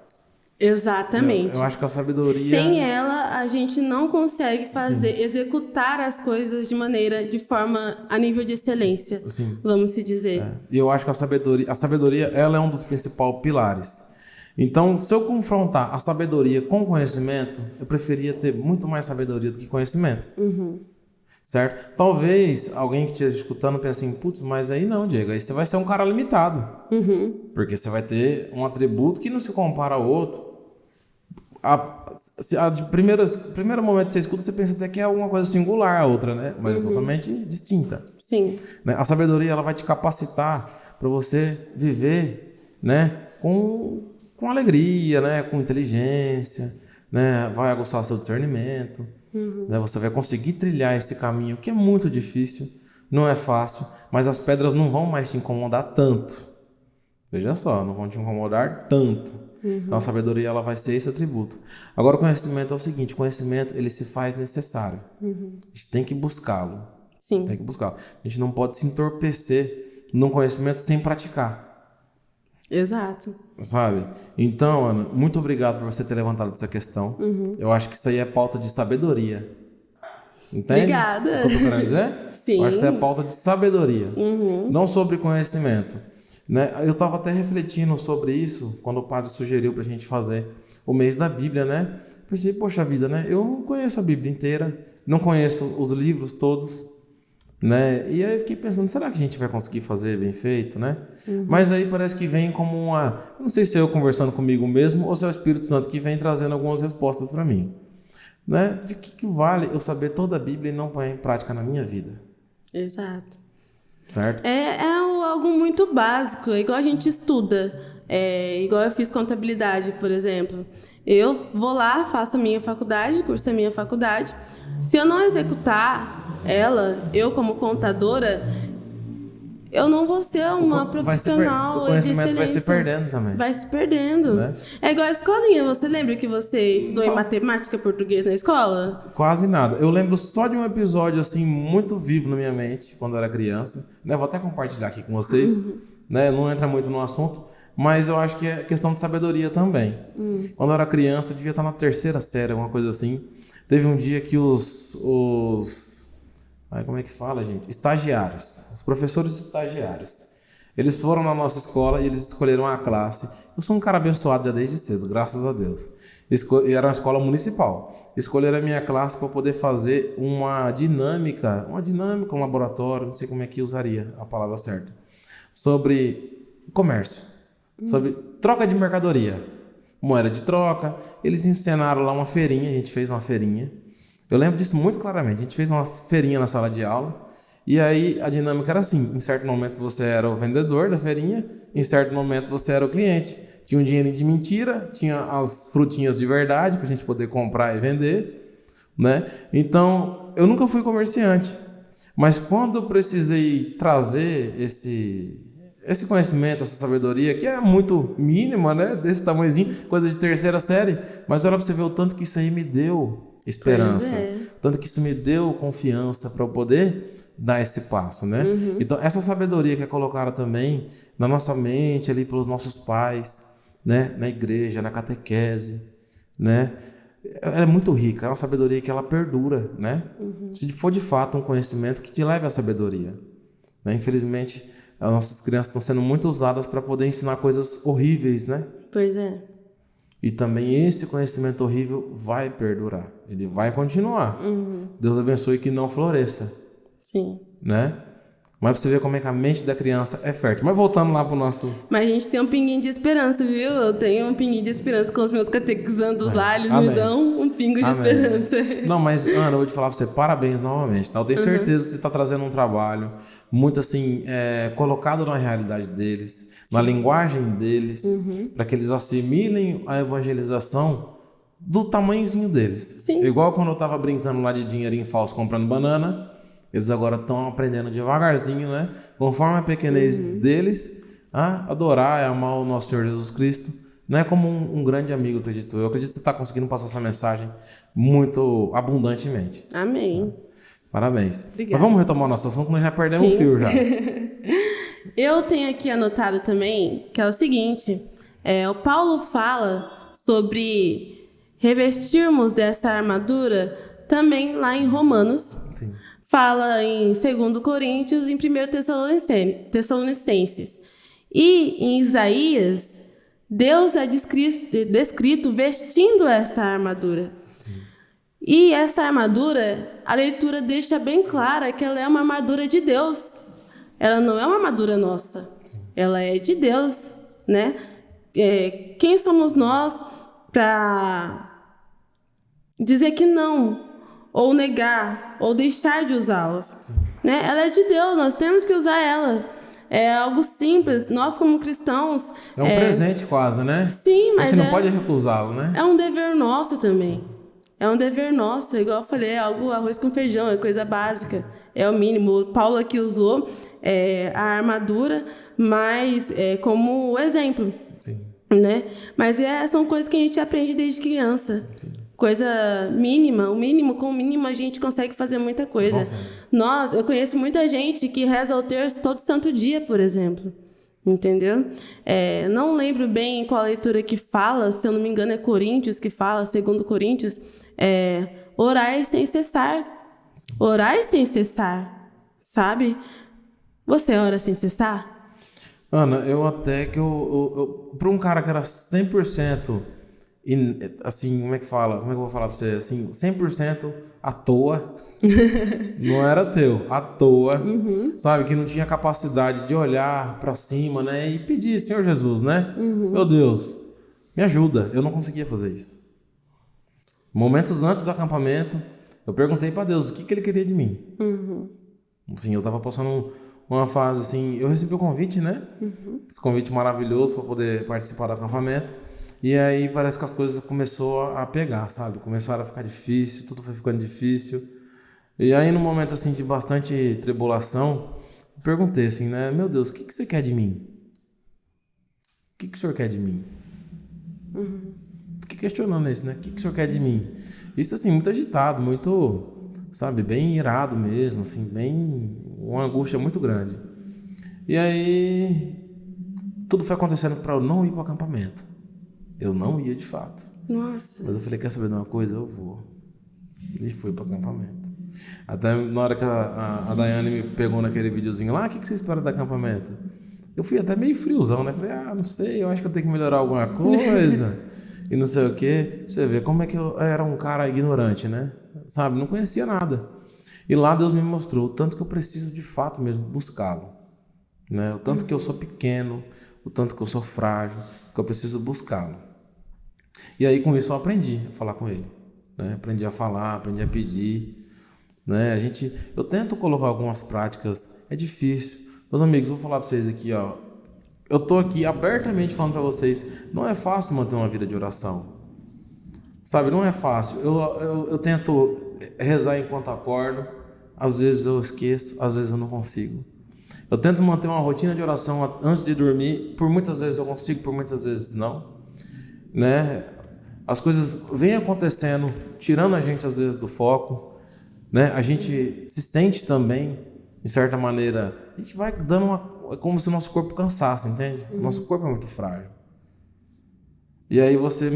Exatamente. Eu acho que a sabedoria... Sem ela, a gente não consegue executar as coisas de forma a nível de excelência, vamos se dizer. E eu acho que a sabedoria ela é um dos principais pilares. Então, se eu confrontar a sabedoria com o conhecimento, eu preferia ter muito mais sabedoria do que conhecimento. Uhum. Certo? Talvez alguém que esteja escutando pense assim, putz, mas aí não, Diego, aí você vai ser um cara limitado. Uhum. Porque você vai ter um atributo que não se compara ao outro. Primeiro momento que você escuta, você pensa até que é alguma coisa singular a outra, né? Mas é totalmente distinta. Sim. Né? A sabedoria ela vai te capacitar para você viver, né? com alegria, né? Com inteligência, né? Vai aguçar seu discernimento. Né? Você vai conseguir trilhar esse caminho que é muito difícil, não é fácil, mas as pedras não vão mais te incomodar tanto. Veja só, não vão te incomodar tanto. Então a sabedoria ela vai ser esse atributo. Agora o conhecimento é o seguinte, o conhecimento ele se faz necessário. A gente tem que buscá-lo. Sim. Tem que buscá-lo. A gente não pode se entorpecer num conhecimento sem praticar. Exato. Sabe? Então, Ana, muito obrigado por você ter levantado essa questão. Eu acho que isso aí é pauta de sabedoria. Entende? Obrigada. O que eu tô querendo dizer? Sim. Eu acho que isso é pauta de sabedoria. Não sobre conhecimento. Né? Eu estava até refletindo sobre isso quando o padre sugeriu para a gente fazer o mês da Bíblia, né? Pensei, poxa vida, né? Eu não conheço a Bíblia inteira, não conheço os livros todos, né? E aí eu fiquei pensando, será que a gente vai conseguir fazer bem feito, né? Mas aí parece que vem como uma... Não sei se é eu conversando comigo mesmo ou se é o Espírito Santo que vem trazendo algumas respostas para mim. Né? De que vale eu saber toda a Bíblia e não pôr em prática na minha vida? Exato. Certo? É algo muito básico, é igual a gente estuda, igual eu fiz contabilidade, por exemplo. Eu vou lá, faço a minha faculdade, curso a minha faculdade. Se eu não executar ela, eu como contadora, eu não vou ser uma profissional o conhecimento de vai se excelência. perdendo também. Vai se perdendo. Né? É igual a escolinha. Você lembra que você estudou em matemática e português na escola? Quase nada. Eu lembro só de um episódio assim muito vivo na minha mente quando eu era criança. Né? Vou até compartilhar aqui com vocês. Né? Não entra muito no assunto. Mas eu acho que é questão de sabedoria também. Quando eu era criança, eu devia estar na 3ª série, alguma coisa assim. Teve um dia que como é que fala, gente? Estagiários. Os professores estagiários. Eles foram na nossa escola e eles escolheram a classe. Eu sou um cara abençoado já desde cedo, graças a Deus. E era uma escola municipal. Escolheram a minha classe para poder fazer uma dinâmica, um laboratório, não sei como é que usaria a palavra certa, sobre comércio, sobre troca de mercadoria, moeda de troca. Eles encenaram lá uma feirinha, a gente fez uma feirinha. Eu lembro disso muito claramente. A gente fez uma feirinha na sala de aula. E aí a dinâmica era assim: em certo momento você era o vendedor da feirinha, em certo momento você era o cliente. Tinha um dinheirinho de mentira, tinha as frutinhas de verdade para a gente poder comprar e vender, né? Então, eu nunca fui comerciante, mas quando eu precisei trazer esse conhecimento, essa sabedoria, que é muito mínima, né? Desse tamanhozinho, coisa de 3ª série, mas olha para você ver o tanto que isso aí me deu esperança, tanto que isso me deu confiança para eu poder dar esse passo, né? Então, essa sabedoria que é colocada também na nossa mente, ali pelos nossos pais, né? Na igreja, na catequese, né? Ela é muito rica, é uma sabedoria que ela perdura, né? Se for de fato um conhecimento que te leve à sabedoria, né? Infelizmente, as nossas crianças estão sendo muito usadas para poder ensinar coisas horríveis, né? Pois é. E também esse conhecimento horrível vai perdurar, ele vai continuar. Deus abençoe que não floresça. Sim. Né? Mas pra você ver como é que a mente da criança é fértil. Mas voltando lá pro nosso... Mas a gente tem um pinguinho de esperança, viu? Eu tenho um pinguinho de esperança com os meus catequizandos lá, eles me dão um pingo de esperança. Não, mas Ana, eu vou te falar pra você, parabéns novamente, tá? Eu tenho certeza que você tá trazendo um trabalho muito assim, colocado na realidade deles, na linguagem deles, para que eles assimilem a evangelização do tamanhozinho deles. Sim. Igual quando eu tava brincando lá de dinheirinho falso comprando banana, eles agora estão aprendendo devagarzinho, né? Conforme a pequenez deles, a adorar e amar o nosso Senhor Jesus Cristo. Não é como um grande amigo, acredito. Eu acredito que você está conseguindo passar essa mensagem muito abundantemente. Amém. Parabéns. Obrigada. Mas vamos retomar o nosso assunto, nós já perdemos o fio já. Eu tenho aqui anotado também que é o seguinte: o Paulo fala sobre revestirmos dessa armadura também lá em Romanos. Sim. Fala em 2 Coríntios e em 1 Tessalonicenses. E em Isaías, Deus é descrito vestindo esta armadura. Sim. E essa armadura, a leitura deixa bem clara que ela é uma armadura de Deus. Ela não é uma armadura nossa. Sim. Ela é de Deus, né? Quem somos nós para dizer que não? Ou negar, ou deixar de usá-las. Né? Ela é de Deus, nós temos que usar ela. É algo simples, nós como cristãos... É um presente quase, né? Sim, mas a gente não pode recusá-lo, né? É um dever nosso também. É um dever nosso, igual eu falei, é algo arroz com feijão, é coisa básica. É o mínimo. O Paulo aqui usou a armadura, mas como exemplo. Sim. Né? Mas são coisas que a gente aprende desde criança. Sim. Coisa mínima, com o mínimo a gente consegue fazer muita coisa. Eu conheço muita gente que reza o terço todo santo dia, por exemplo. Entendeu? Não lembro bem qual leitura que fala, se eu não me engano é Coríntios que fala, 2 Coríntios, orai sem cessar. Orai sem cessar, sabe? Você ora sem cessar? Ana, eu até que para um cara que era 100%, assim, como é que fala? Como é que eu vou falar pra você? Assim, 100% à toa. Não era teu, à toa. Sabe? Que não tinha capacidade de olhar pra cima, né? E pedir, Senhor Jesus, né? Meu Deus, me ajuda. Eu não conseguia fazer isso. Momentos antes do acampamento, eu perguntei pra Deus o que ele queria de mim. Assim, eu tava passando uma fase assim, eu recebi o convite, né? Esse convite maravilhoso para poder participar do acampamento. E aí parece que as coisas começaram a pegar, sabe? Começaram a ficar difícil, tudo foi ficando difícil. E aí, num momento assim de bastante tribulação, eu perguntei assim, né? Meu Deus, o que você quer de mim? O que o Senhor quer de mim? Fiquei questionando isso, né? O que o Senhor quer de mim? Isso assim, muito agitado, muito, sabe? Bem irado mesmo, assim, bem... uma angústia muito grande. E aí... tudo foi acontecendo para eu não ir para o acampamento. Eu não ia de fato. Nossa. Mas eu falei, quer saber de uma coisa? Eu vou. E fui para o acampamento. Até na hora que a Daiane me pegou naquele videozinho lá, o que você espera do acampamento? Eu fui até meio friozão, né? Falei, não sei, eu acho que eu tenho que melhorar alguma coisa. E não sei o quê. Você vê como é que eu era um cara ignorante, né? Sabe, não conhecia nada. E lá Deus me mostrou o tanto que eu preciso de fato mesmo buscá-lo, né? O tanto que eu sou pequeno, o tanto que eu sou frágil, que eu preciso buscá-lo. E aí com isso eu aprendi a falar com ele, né? Aprendi a falar, aprendi a pedir, né? Eu tento colocar algumas práticas, é difícil. Meus amigos, vou falar para vocês aqui, ó. Eu tô aqui abertamente falando para vocês, não é fácil manter uma vida de oração. Sabe, não é fácil. Eu tento rezar enquanto acordo, às vezes eu esqueço, às vezes eu não consigo. Eu tento manter uma rotina de oração antes de dormir, por muitas vezes eu consigo, por muitas vezes não, né? As coisas vêm acontecendo, tirando a gente às vezes do foco, né? A gente se sente também, de certa maneira, a gente vai dando é como se o nosso corpo cansasse, entende? O nosso corpo é muito frágil. E aí você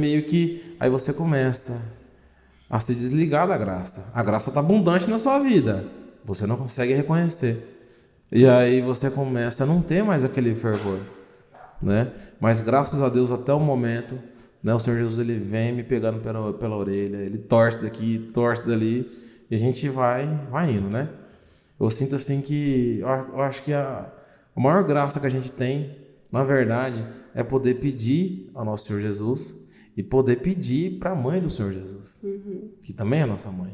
aí você começa a se desligar da graça. A graça está abundante na sua vida, você não consegue reconhecer. E aí você começa a não ter mais aquele fervor, né? Mas graças a Deus até o momento, né, o Senhor Jesus ele vem me pegando pela orelha, ele torce daqui, torce dali, e a gente vai indo, né? Eu sinto assim que eu acho que a maior graça que a gente tem, na verdade, é poder pedir ao nosso Senhor Jesus e poder pedir para a mãe do Senhor Jesus, que também é nossa mãe.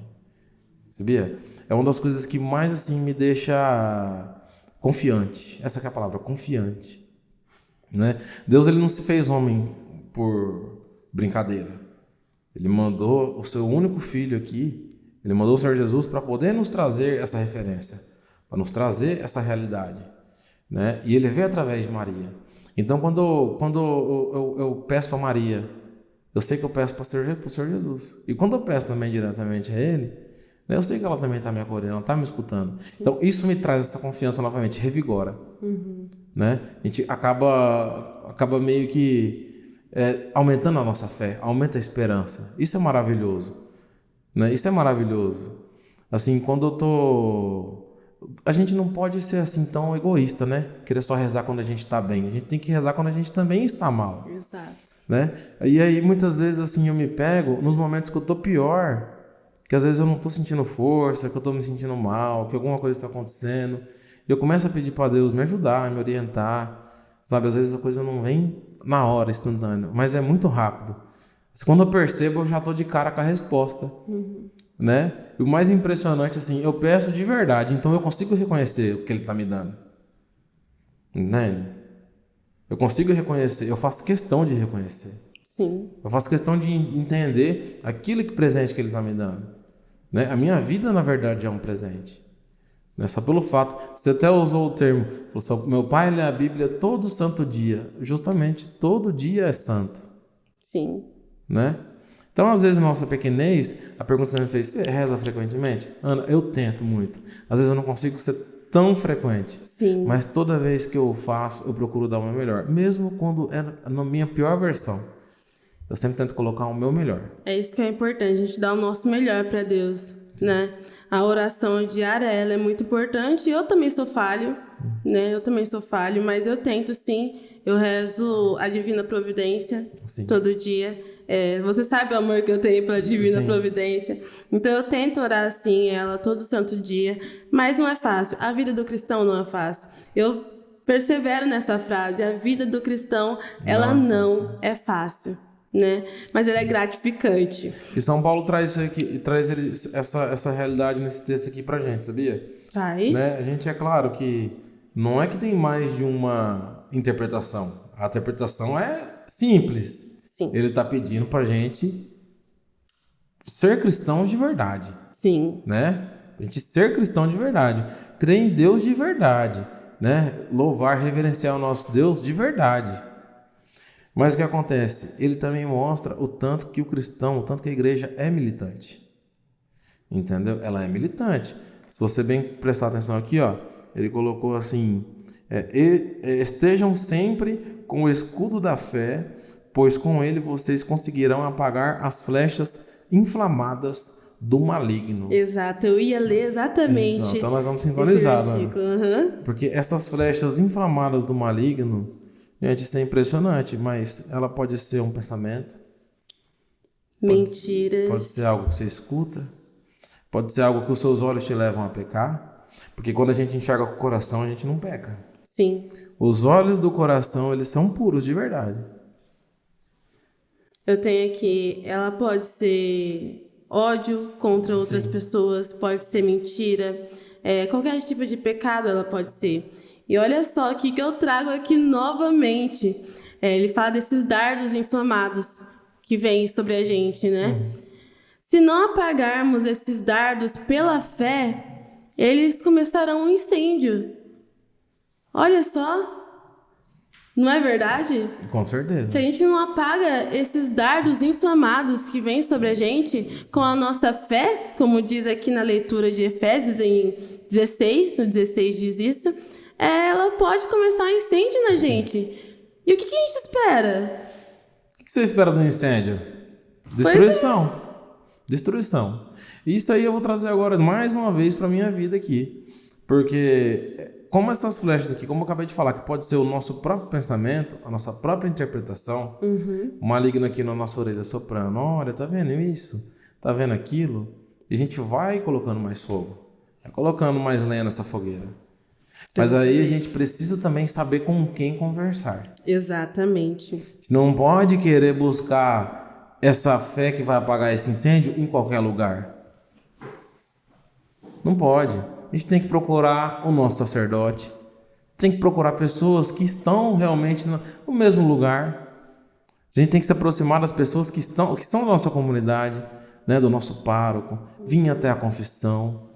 Sabia? É uma das coisas que mais assim me deixa confiante. Essa que é a palavra, confiante, né? Deus ele não se fez homem por brincadeira. Ele mandou o seu único filho aqui, ele mandou o Senhor Jesus para poder nos trazer essa referência, para nos trazer essa realidade, né? E ele veio através de Maria. Então, quando eu peço para Maria, eu sei que eu peço para o Senhor Jesus. E quando eu peço também diretamente a Ele, né, eu sei que ela também está me acolhendo, ela está me escutando. Sim. Então, isso me traz essa confiança novamente, revigora. Né? A gente acaba meio que aumentando a nossa fé, aumenta a esperança. Isso é maravilhoso. Né? Isso é maravilhoso. Assim, quando eu tô... A gente não pode ser assim tão egoísta, né? Querer só rezar quando a gente está bem. A gente tem que rezar quando a gente também está mal. Exato. Né? E aí, muitas vezes, assim, eu me pego nos momentos que eu tô pior, que às vezes eu não tô sentindo força, que eu tô me sentindo mal, que alguma coisa está acontecendo. E eu começo a pedir para Deus me ajudar, me orientar. Sabe, às vezes a coisa não vem na hora, instantâneo, mas é muito rápido. Quando eu percebo, eu já tô de cara com a resposta. Né? E o mais impressionante, assim, eu peço de verdade, então eu consigo reconhecer o que ele está me dando. Entende? Eu consigo reconhecer, eu faço questão de reconhecer. Sim. Eu faço questão de entender aquilo que presente que ele está me dando. Né? A minha vida, na verdade, é um presente. Né? Só pelo fato, você até usou o termo, falou assim, meu pai lê a Bíblia todo santo dia. Justamente, todo dia é santo. Sim. Né? Então, às vezes, na nossa pequenez, a pergunta que você me fez, você reza frequentemente? Ana, eu tento muito. Às vezes eu não consigo ser tão frequente. Sim. Mas toda vez que eu faço, eu procuro dar o meu melhor. Mesmo quando é na minha pior versão. Eu sempre tento colocar o meu melhor. É isso que é importante, a gente dá o nosso melhor para Deus, né? A oração diária, ela é muito importante. Eu também sou falho, né? Eu também sou falho, mas eu tento sim. Eu rezo a Divina Providência todo dia. Você sabe o amor que eu tenho pela Divina Providência. Então eu tento orar assim, ela todo santo dia. Mas não é fácil. A vida do cristão não é fácil. Eu persevero nessa frase. A vida do cristão, ela não é fácil. Né? Mas ela é gratificante. E São Paulo traz essa realidade nesse texto aqui pra gente, sabia? Traz. Né? A gente é claro que não é que tem mais de uma interpretação. A interpretação é simples. Sim. Ele está pedindo para a gente ser cristãos de verdade. Sim. Né? A gente ser cristão de verdade. Crer em Deus de verdade. Né? Louvar, reverenciar o nosso Deus de verdade. Mas o que acontece? Ele também mostra o tanto que o cristão, o tanto que a igreja é militante. Entendeu? Ela é militante. Se você bem prestar atenção aqui, ó, ele colocou assim, Estejam sempre com o escudo da fé, pois com ele vocês conseguirão apagar as flechas inflamadas do maligno. Exato, eu ia ler exatamente. Então nós vamos sintonizar, esse versículo. Porque essas flechas inflamadas do maligno, gente, isso é impressionante, mas ela pode ser um pensamento, Mentiras. pode ser algo que você escuta, pode ser algo que os seus olhos te levam a pecar, porque quando a gente enxerga com o coração, a gente não peca. Sim. Os olhos do coração, eles são puros de verdade. Eu tenho aqui, ela pode ser ódio contra outras pessoas, pode ser mentira, qualquer tipo de pecado ela pode ser. E olha só o que eu trago aqui novamente. Ele fala desses dardos inflamados que vêm sobre a gente, né? Se não apagarmos esses dardos pela fé, eles começarão um incêndio. Olha só. Não é verdade? Com certeza. Se a gente não apaga esses dardos inflamados que vêm sobre a gente com a nossa fé, como diz aqui na leitura de Efésios em 16, no 16 diz isso, ela pode começar um incêndio na gente. E o que a gente espera? O que você espera do incêndio? Destruição. Destruição. Isso aí eu vou trazer agora mais uma vez para minha vida aqui. Porque como essas flechas aqui, como eu acabei de falar, que pode ser o nosso próprio pensamento, a nossa própria interpretação, o maligno aqui na nossa orelha soprando, olha, tá vendo isso? Tá vendo aquilo? E a gente vai colocando mais fogo, vai colocando mais lenha nessa fogueira. Mas aí a gente precisa também saber com quem conversar. Exatamente. Não pode querer buscar essa fé que vai apagar esse incêndio em qualquer lugar. Não pode. A gente tem que procurar o nosso sacerdote, tem que procurar pessoas que estão realmente no mesmo lugar. A gente tem que se aproximar das pessoas que são da nossa comunidade, né, do nosso pároco, vir até a confissão.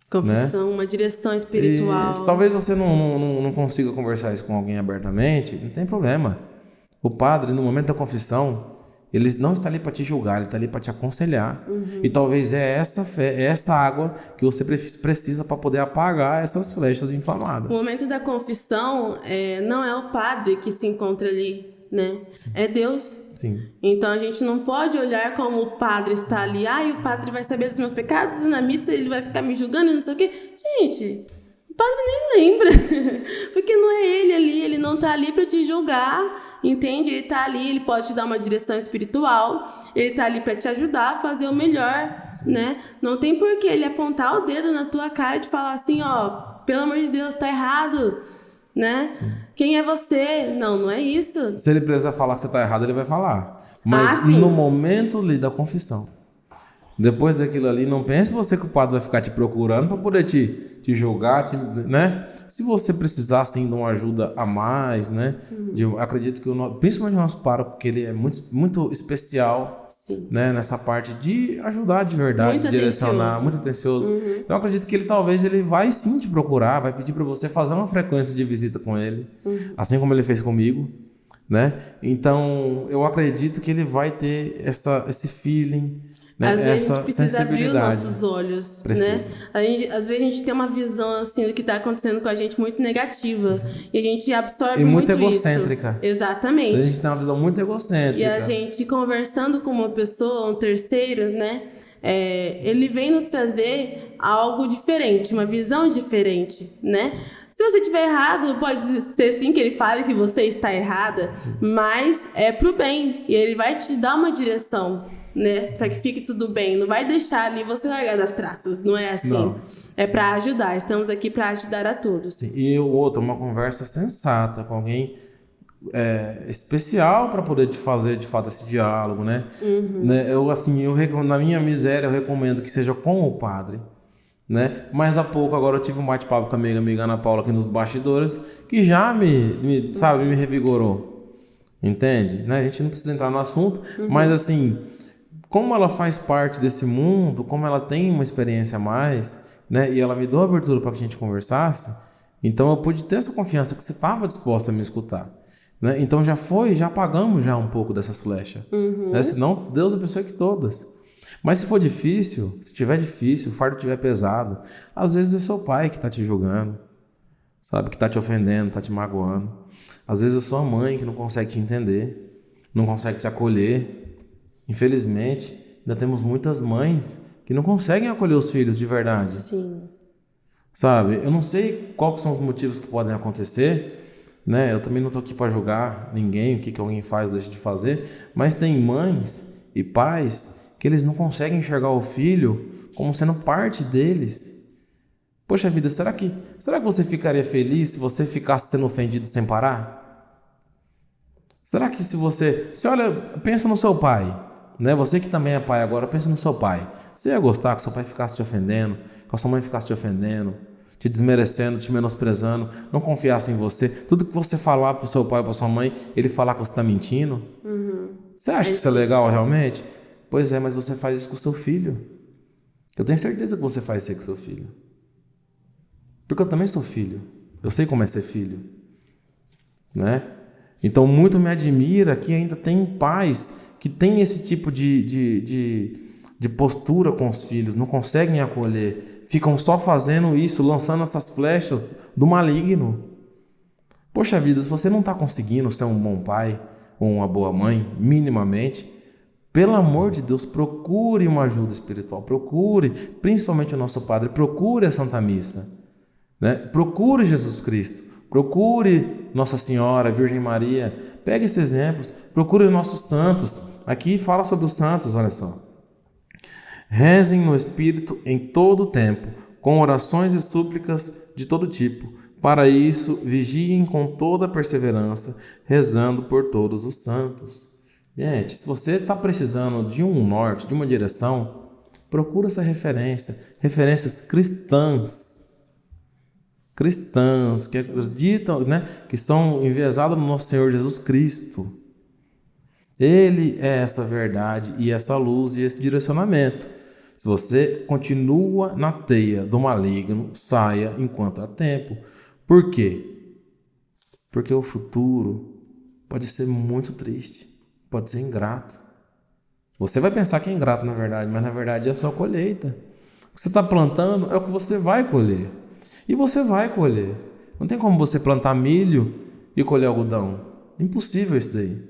Confissão, né? Uma direção espiritual. E, talvez você não consiga conversar isso com alguém abertamente, não tem problema. O padre, no momento da confissão, ele não está ali para te julgar, ele está ali para te aconselhar. E talvez essa fé, essa água que você precisa para poder apagar essas flechas inflamadas. O momento da confissão não é o padre que se encontra ali, né? Sim. É Deus. Sim. Então a gente não pode olhar como o padre está ali. O padre vai saber dos meus pecados e na missa ele vai ficar me julgando e não sei o quê. Gente, o padre nem lembra. Porque não é ele ali, ele não está ali para te julgar. Entende? Ele tá ali, ele pode te dar uma direção espiritual, ele tá ali para te ajudar a fazer o melhor, né? Não tem por que ele apontar o dedo na tua cara e te falar assim, pelo amor de Deus, tá errado, né? Sim. Quem é você? Não é isso. Se ele precisar falar que você tá errado, ele vai falar. Mas no momento ali da confissão, depois daquilo ali, não pense você que o padre vai ficar te procurando para poder te julgar, né? Se você precisar, assim, de uma ajuda a mais, né? Acredito que, principalmente o nosso pároco, que ele é muito, muito especial, né? Nessa parte de ajudar de verdade, muito direcionar, muito atencioso. Então, acredito que talvez ele vai sim te procurar, vai pedir para você fazer uma frequência de visita com ele, assim como ele fez comigo, né? Então, eu acredito que ele vai ter esse feeling, né? Às vezes a gente precisa abrir os nossos olhos, né? Às vezes a gente tem uma visão assim do que está acontecendo com a gente muito negativa e a gente absorve muito egocêntrica. Isso. Exatamente. A gente tem uma visão muito egocêntrica. E a gente conversando com uma pessoa, um terceiro, né? Ele vem nos trazer algo diferente, uma visão diferente, né? Se você estiver errado, pode ser sim que ele fale que você está errada, mas é pro bem e ele vai te dar uma direção, né, para que fique tudo bem. Não vai deixar ali você largar das traças, não é assim. Não. É para ajudar, estamos aqui para ajudar a todos. Sim. E uma conversa sensata com alguém especial para poder fazer de fato esse diálogo, né? Na minha miséria eu recomendo que seja com o padre, né? Mas há pouco agora eu tive um bate-papo com a minha amiga Ana Paula aqui nos bastidores que já me revigorou, entende? Né? A gente não precisa entrar no assunto, mas assim, como ela faz parte desse mundo, como ela tem uma experiência a mais, né? E ela me deu abertura para que a gente conversasse, então eu pude ter essa confiança que você estava disposta a me escutar, né? Então já apagamos já um pouco dessas flechas, né? Senão Deus abençoe que todas. Mas se for difícil, se tiver difícil, o fardo estiver pesado, às vezes é seu pai que está te julgando, sabe, que tá te ofendendo, tá te magoando. Às vezes é sua mãe que não consegue te entender, não consegue te acolher. Infelizmente, ainda temos muitas mães que não conseguem acolher os filhos de verdade. Sim. Sabe? Eu não sei quais são os motivos que podem acontecer, né? Eu também não tô aqui para julgar ninguém, o que alguém faz ou deixa de fazer, mas tem mães e pais que eles não conseguem enxergar o filho como sendo parte deles. Poxa vida, será que você ficaria feliz se você ficasse sendo ofendido sem parar? Será que se olha, pensa no seu pai, né? Você que também é pai agora, pensa no seu pai. Você ia gostar que seu pai ficasse te ofendendo, que a sua mãe ficasse te ofendendo, te desmerecendo, te menosprezando, não confiasse em você? Tudo que você falar pro seu pai, pra sua mãe, ele falar que você tá mentindo? Você acha que isso é legal realmente? Pois é, mas você faz isso com o seu filho. Eu tenho certeza que você faz isso aí com o seu filho. Porque eu também sou filho. Eu sei como é ser filho, né? Então, muito me admira que ainda tem pais que têm esse tipo de postura com os filhos, não conseguem acolher, ficam só fazendo isso, lançando essas flechas do maligno. Poxa vida, se você não está conseguindo ser um bom pai ou uma boa mãe, minimamente, pelo amor de Deus, procure uma ajuda espiritual, procure, principalmente o nosso Padre, procure a Santa Missa, né? Procure Jesus Cristo, procure Nossa Senhora, Virgem Maria, pegue esses exemplos, procure nossos santos. Aqui fala sobre os santos, olha só. Rezem no Espírito em todo o tempo, com orações e súplicas de todo tipo. Para isso, vigiem com toda perseverança, rezando por todos os santos. Gente, se você está precisando de um norte, de uma direção, procura essa referência, referências cristãs, que acreditam, né, que estão enviesadas no nosso Senhor Jesus Cristo. Ele é essa verdade e essa luz e esse direcionamento. Se você continua na teia do maligno, saia enquanto há tempo. Por quê? Porque o futuro pode ser muito triste, pode ser ingrato. Você vai pensar que é ingrato na verdade, mas na verdade é a sua colheita. O que você está plantando é o que você vai colher. E você vai colher. Não tem como você plantar milho e colher algodão. Impossível isso daí.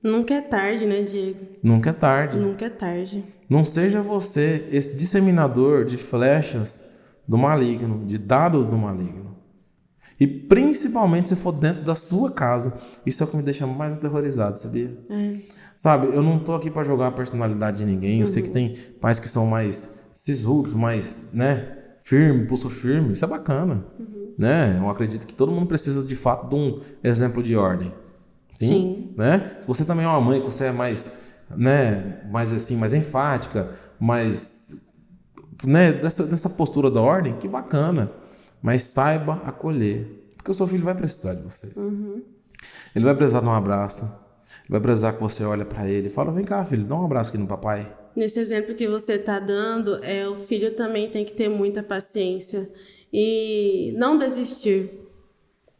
Nunca é tarde, né, Diego? Nunca é tarde. Nunca é tarde. Não seja você esse disseminador de flechas do maligno, de dados do maligno. E principalmente se for dentro da sua casa. Isso é o que me deixa mais aterrorizado, sabia? Sabe, eu não tô aqui para jogar a personalidade de ninguém. Eu sei que tem pais que são mais sisudos, mais, né, firme, pulso firme. Isso é bacana, né? Eu acredito que todo mundo precisa de fato de um exemplo de ordem. Sim. Né? Se você também é uma mãe, que você é mais, né, mais assim, mais enfática, mais, né, dessa postura da ordem, que bacana. Mas saiba acolher, porque o seu filho vai precisar de você. Ele vai precisar de um abraço, ele vai precisar que você olhe para ele e fala: vem cá, filho, dá um abraço aqui no papai. Nesse exemplo que você está dando, o filho também tem que ter muita paciência e não desistir.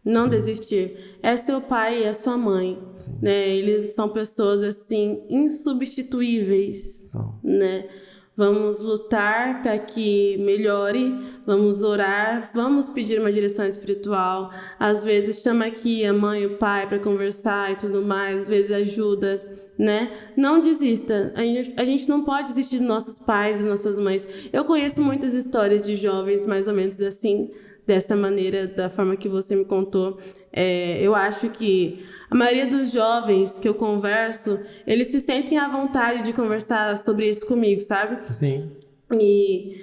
Não desistir. É seu pai e é sua mãe, né? Eles são pessoas assim insubstituíveis, né? Vamos lutar para que melhore, vamos orar, vamos pedir uma direção espiritual. Às vezes chama aqui a mãe e o pai para conversar e tudo mais, às vezes ajuda, né? Não desista. A gente não pode desistir dos nossos pais e nossas mães. Eu conheço muitas histórias de jovens mais ou menos assim, dessa maneira, da forma que você me contou. Eu acho que a maioria dos jovens que eu converso, eles se sentem à vontade de conversar sobre isso comigo, sabe? Sim. E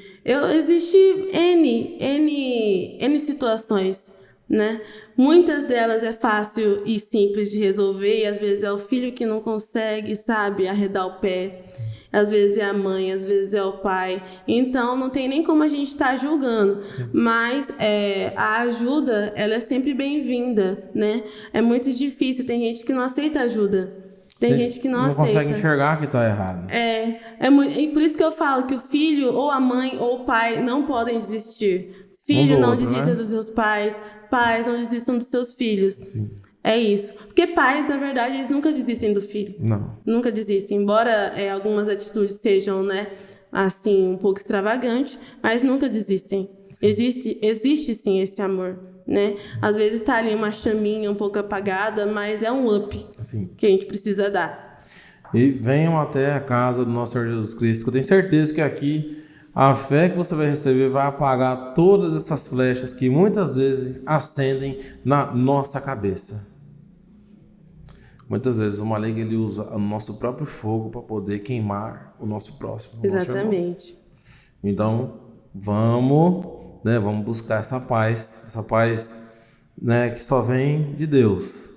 existe N situações, né? Muitas delas é fácil e simples de resolver, e às vezes é o filho que não consegue, sabe, arredar o pé. Às vezes é a mãe, às vezes é o pai. Então, não tem nem como a gente estar julgando. Mas a ajuda, ela é sempre bem-vinda, né? É muito difícil. Tem gente que não aceita ajuda. Tem gente que não aceita. Não consegue enxergar que está errado. E por isso que eu falo que o filho, ou a mãe, ou o pai não podem desistir. Filho, não desista dos seus pais. Pais, não desistam dos seus filhos. Sim. É isso. Porque pais, na verdade, eles nunca desistem do filho. Não. Nunca desistem. Embora algumas atitudes sejam, né, assim, um pouco extravagantes, mas nunca desistem. Existe sim esse amor, né? Às vezes tá ali uma chaminha um pouco apagada, mas é um up Assim. que a gente precisa dar. E venham até a casa do nosso Senhor Jesus Cristo, que eu tenho certeza que aqui a fé que você vai receber vai apagar todas essas flechas que muitas vezes acendem na nossa cabeça. Muitas vezes o maligno ele usa o nosso próprio fogo para poder queimar o nosso próximo. Exatamente. Então, vamos buscar essa paz, né, que só vem de Deus,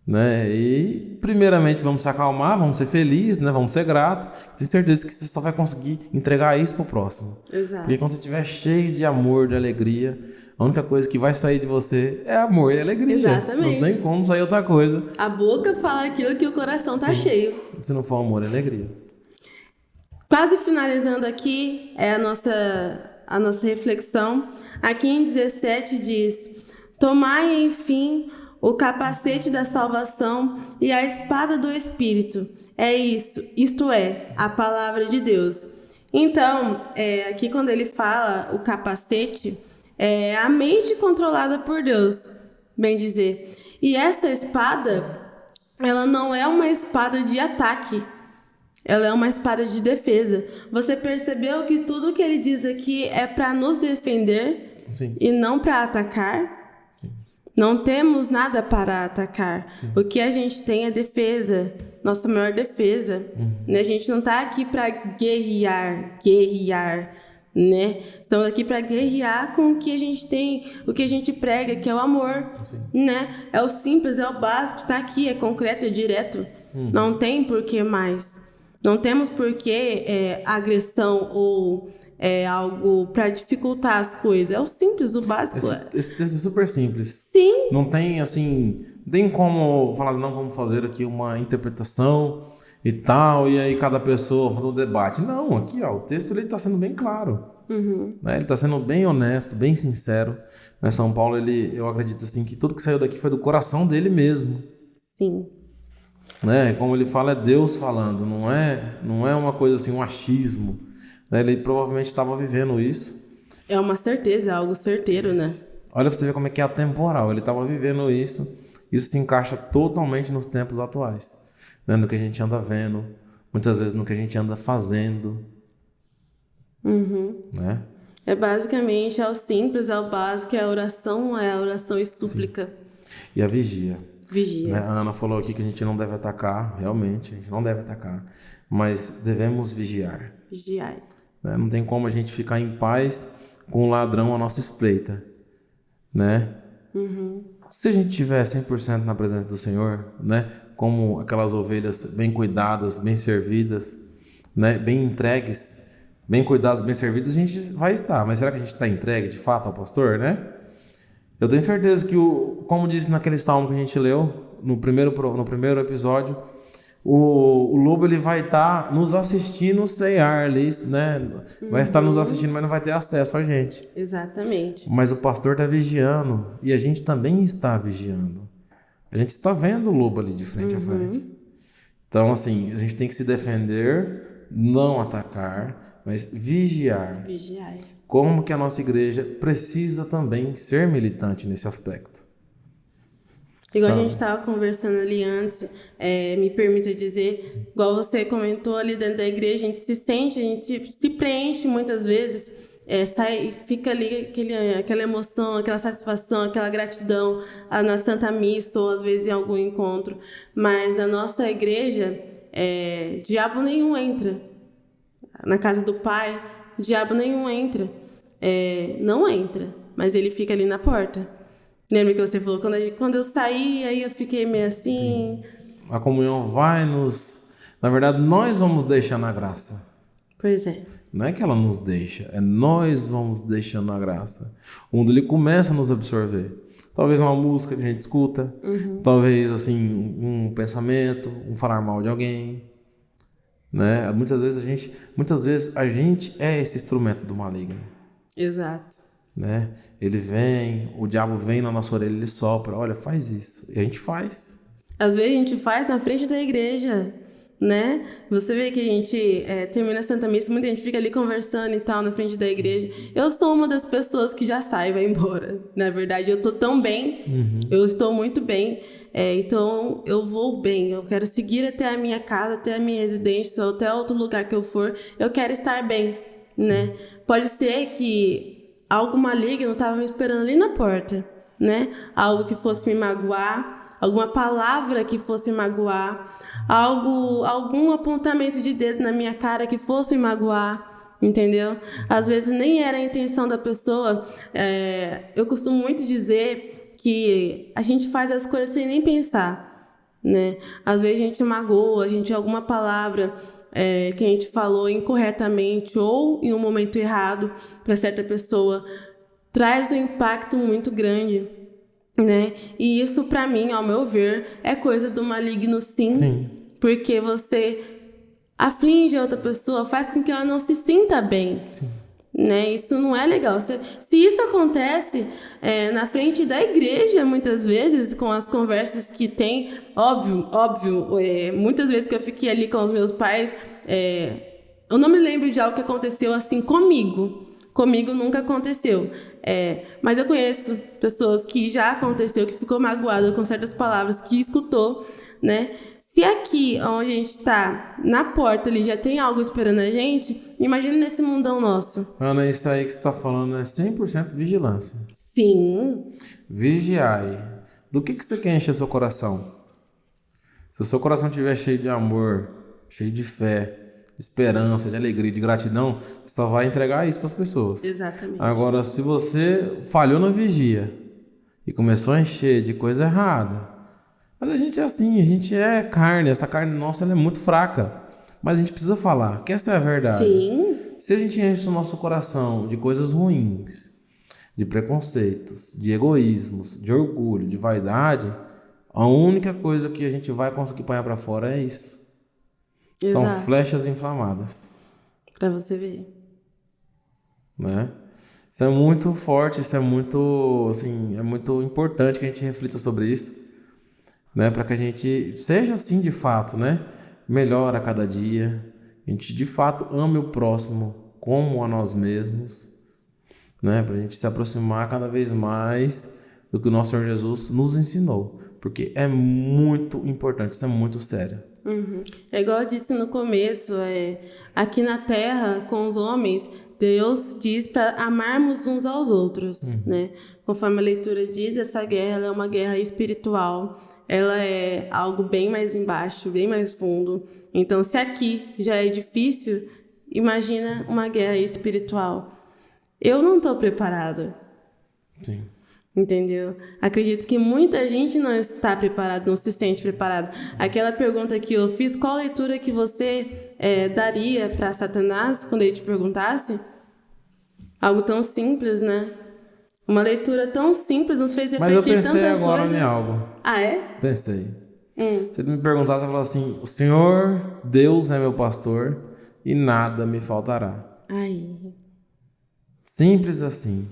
né? E primeiramente vamos se acalmar, vamos ser felizes, né? Vamos ser gratos. Tenho certeza que você só vai conseguir entregar isso pro próximo. Exato. Porque quando você estiver cheio de amor, de alegria, a única coisa que vai sair de você é amor e alegria. Exatamente. Não tem como sair outra coisa. A boca fala aquilo que o coração tá Sim. cheio. Se não for amor e alegria. Quase finalizando aqui a nossa reflexão. Aqui em 17 diz: tomai, enfim, o capacete da salvação e a espada do Espírito. É isso, isto é, a palavra de Deus. Então, aqui quando ele fala o capacete, é a mente controlada por Deus, bem dizer. E essa espada, ela não é uma espada de ataque. Ela é uma espada de defesa. Você percebeu que tudo que ele diz aqui é para nos defender. Sim. E não para atacar? Sim. Não temos nada para atacar. Sim. O que a gente tem é defesa. Nossa maior defesa. Né? A gente não está aqui para guerrear, né? Estamos aqui para guerrear com o que a gente tem, o que a gente prega, que é o amor. Sim. Né? É o simples, é o básico, está aqui, é concreto, é direto. Não tem por que mais. Não temos por que agressão ou algo para dificultar as coisas. É o simples, o básico. Esse texto é super simples. Sim. Não tem, assim, tem como falar, não, vamos fazer aqui uma interpretação e tal, e aí cada pessoa fazer um debate. Não, aqui, ó, o texto ele está sendo bem claro. Né? Ele está sendo bem honesto, bem sincero. Né? São Paulo, eu acredito assim, que tudo que saiu daqui foi do coração dele mesmo. Sim. Né? Como ele fala, é Deus falando, não é uma coisa assim, um achismo. Né? Ele provavelmente estava vivendo isso. É uma certeza, algo certeiro, né? Olha para você ver como é que é atemporal. Ele estava vivendo isso. Isso se encaixa totalmente nos tempos atuais. Né? No que a gente anda vendo, muitas vezes no que a gente anda fazendo. Né? É basicamente, é o simples, é o básico, é a oração e súplica. Sim. E a vigia. Vigia. Né? A Ana falou aqui que a gente não deve atacar, realmente, a gente não deve atacar, mas devemos vigiar. Vigiar. Né? Não tem como a gente ficar em paz com o ladrão à nossa espreita, né? Se a gente tiver 100% na presença do Senhor, né? Como aquelas ovelhas bem cuidadas, bem servidas, né? Bem entregues, bem cuidadas, bem servidas, a gente vai estar. Mas será que a gente está entregue de fato ao pastor, né? Eu tenho certeza que, como disse naquele salmo que a gente leu, no primeiro episódio, o lobo ele vai estar nos assistindo sem ar, né? Vai estar nos assistindo, mas não vai ter acesso a gente. Exatamente. Mas o pastor está vigiando e a gente também está vigiando. A gente está vendo o lobo ali de frente a frente. Então, assim, a gente tem que se defender, não atacar, mas vigiar. Vigiar. Como que a nossa igreja precisa também ser militante nesse aspecto. Igual a gente estava conversando ali antes, me permita dizer, igual você comentou ali dentro da igreja, a gente se sente, a gente se preenche muitas vezes, fica ali aquela emoção, aquela satisfação, aquela gratidão na Santa Missa ou às vezes em algum encontro. Mas a nossa igreja, diabo nenhum entra. Na casa do Pai, diabo nenhum entra. Não entra, mas ele fica ali na porta. Lembra que você falou, quando eu saí, aí eu fiquei meio assim... Sim. A comunhão vai nos... Na verdade, nós vamos deixando a graça. Pois é. Não é que ela nos deixa, é nós vamos deixando a graça. O mundo ele começa a nos absorver. Talvez uma música que a gente escuta, talvez assim, um pensamento, um falar mal de alguém. Né? Muitas vezes a gente é esse instrumento do maligno. Exato. Né? Ele vem, o diabo vem na nossa orelha, ele sopra, olha, faz isso. E a gente faz. Às vezes a gente faz na frente da igreja. né? Você vê que a gente termina a Santa Missa, muita gente fica ali conversando e tal, na frente da igreja. Eu sou uma das pessoas que já sai e vai embora. Na verdade, eu tô tão bem, eu estou muito bem, então eu vou bem. Eu quero seguir até a minha casa, até a minha residência, ou até outro lugar que eu for. Eu quero estar bem, né? Pode ser que algo maligno estava me esperando ali na porta, né? Algo que fosse me magoar, alguma palavra que fosse me magoar, algum apontamento de dedo na minha cara que fosse me magoar, entendeu? Às vezes nem era a intenção da pessoa. Eu costumo muito dizer que a gente faz as coisas sem nem pensar, né? Às vezes a gente magoa, a gente alguma palavra que a gente falou incorretamente ou em um momento errado para certa pessoa traz um impacto muito grande, né? E isso, para mim, ao meu ver, é coisa do maligno, sim. Porque você aflige a outra pessoa, faz com que ela não se sinta bem. Sim. Né? Isso não é legal. Se isso acontece na frente da igreja, muitas vezes, com as conversas que tem, óbvio, muitas vezes que eu fiquei ali com os meus pais, eu não me lembro de algo que aconteceu assim comigo. Comigo nunca aconteceu. Mas eu conheço pessoas que já aconteceu, que ficou magoada com certas palavras, que escutou, né? Se aqui, onde a gente está, na porta ali, já tem algo esperando a gente, imagina nesse mundão nosso. Ana, isso aí que você está falando é 100% vigilância. Sim. Vigiai. Do que você quer encher seu coração? Se o seu coração estiver cheio de amor, cheio de fé, de esperança, de alegria, de gratidão, você só vai entregar isso para as pessoas. Exatamente. Agora, se você falhou na vigia e começou a encher de coisa errada, mas a gente é assim, a gente é carne, essa carne nossa ela é muito fraca, mas a gente precisa falar, que essa é a verdade. Sim. Se a gente enche o nosso coração de coisas ruins, de preconceitos, de egoísmos, de orgulho, de vaidade, a única coisa que a gente vai conseguir pôr para fora é isso. Exato. São flechas inflamadas. Para você ver. Né? Isso é muito forte, isso é muito, assim, é muito importante que a gente reflita sobre isso. Né, para que a gente seja assim de fato, né, melhor a cada dia, a gente de fato ame o próximo como a nós mesmos, né, para a gente se aproximar cada vez mais do que o nosso Senhor Jesus nos ensinou, porque é muito importante, isso é muito sério. É igual eu disse no começo, aqui na Terra, com os homens, Deus diz para amarmos uns aos outros, né? Conforme a leitura diz, essa guerra ela é uma guerra espiritual, ela é algo bem mais embaixo, bem mais fundo. Então, se aqui já é difícil, imagina uma guerra espiritual. Eu não estou preparada. Sim. Entendeu? Acredito que muita gente não está preparada, não se sente preparada. Aquela pergunta que eu fiz, qual leitura que você daria para Satanás quando ele te perguntasse? Algo tão simples, né? Uma leitura tão simples nos fez refletir tantas coisas. Mas eu pensei agora em algo. Ah, é? Pensei. Se ele me perguntasse, eu falasse assim, o Senhor Deus é meu pastor e nada me faltará. Aí. Simples assim.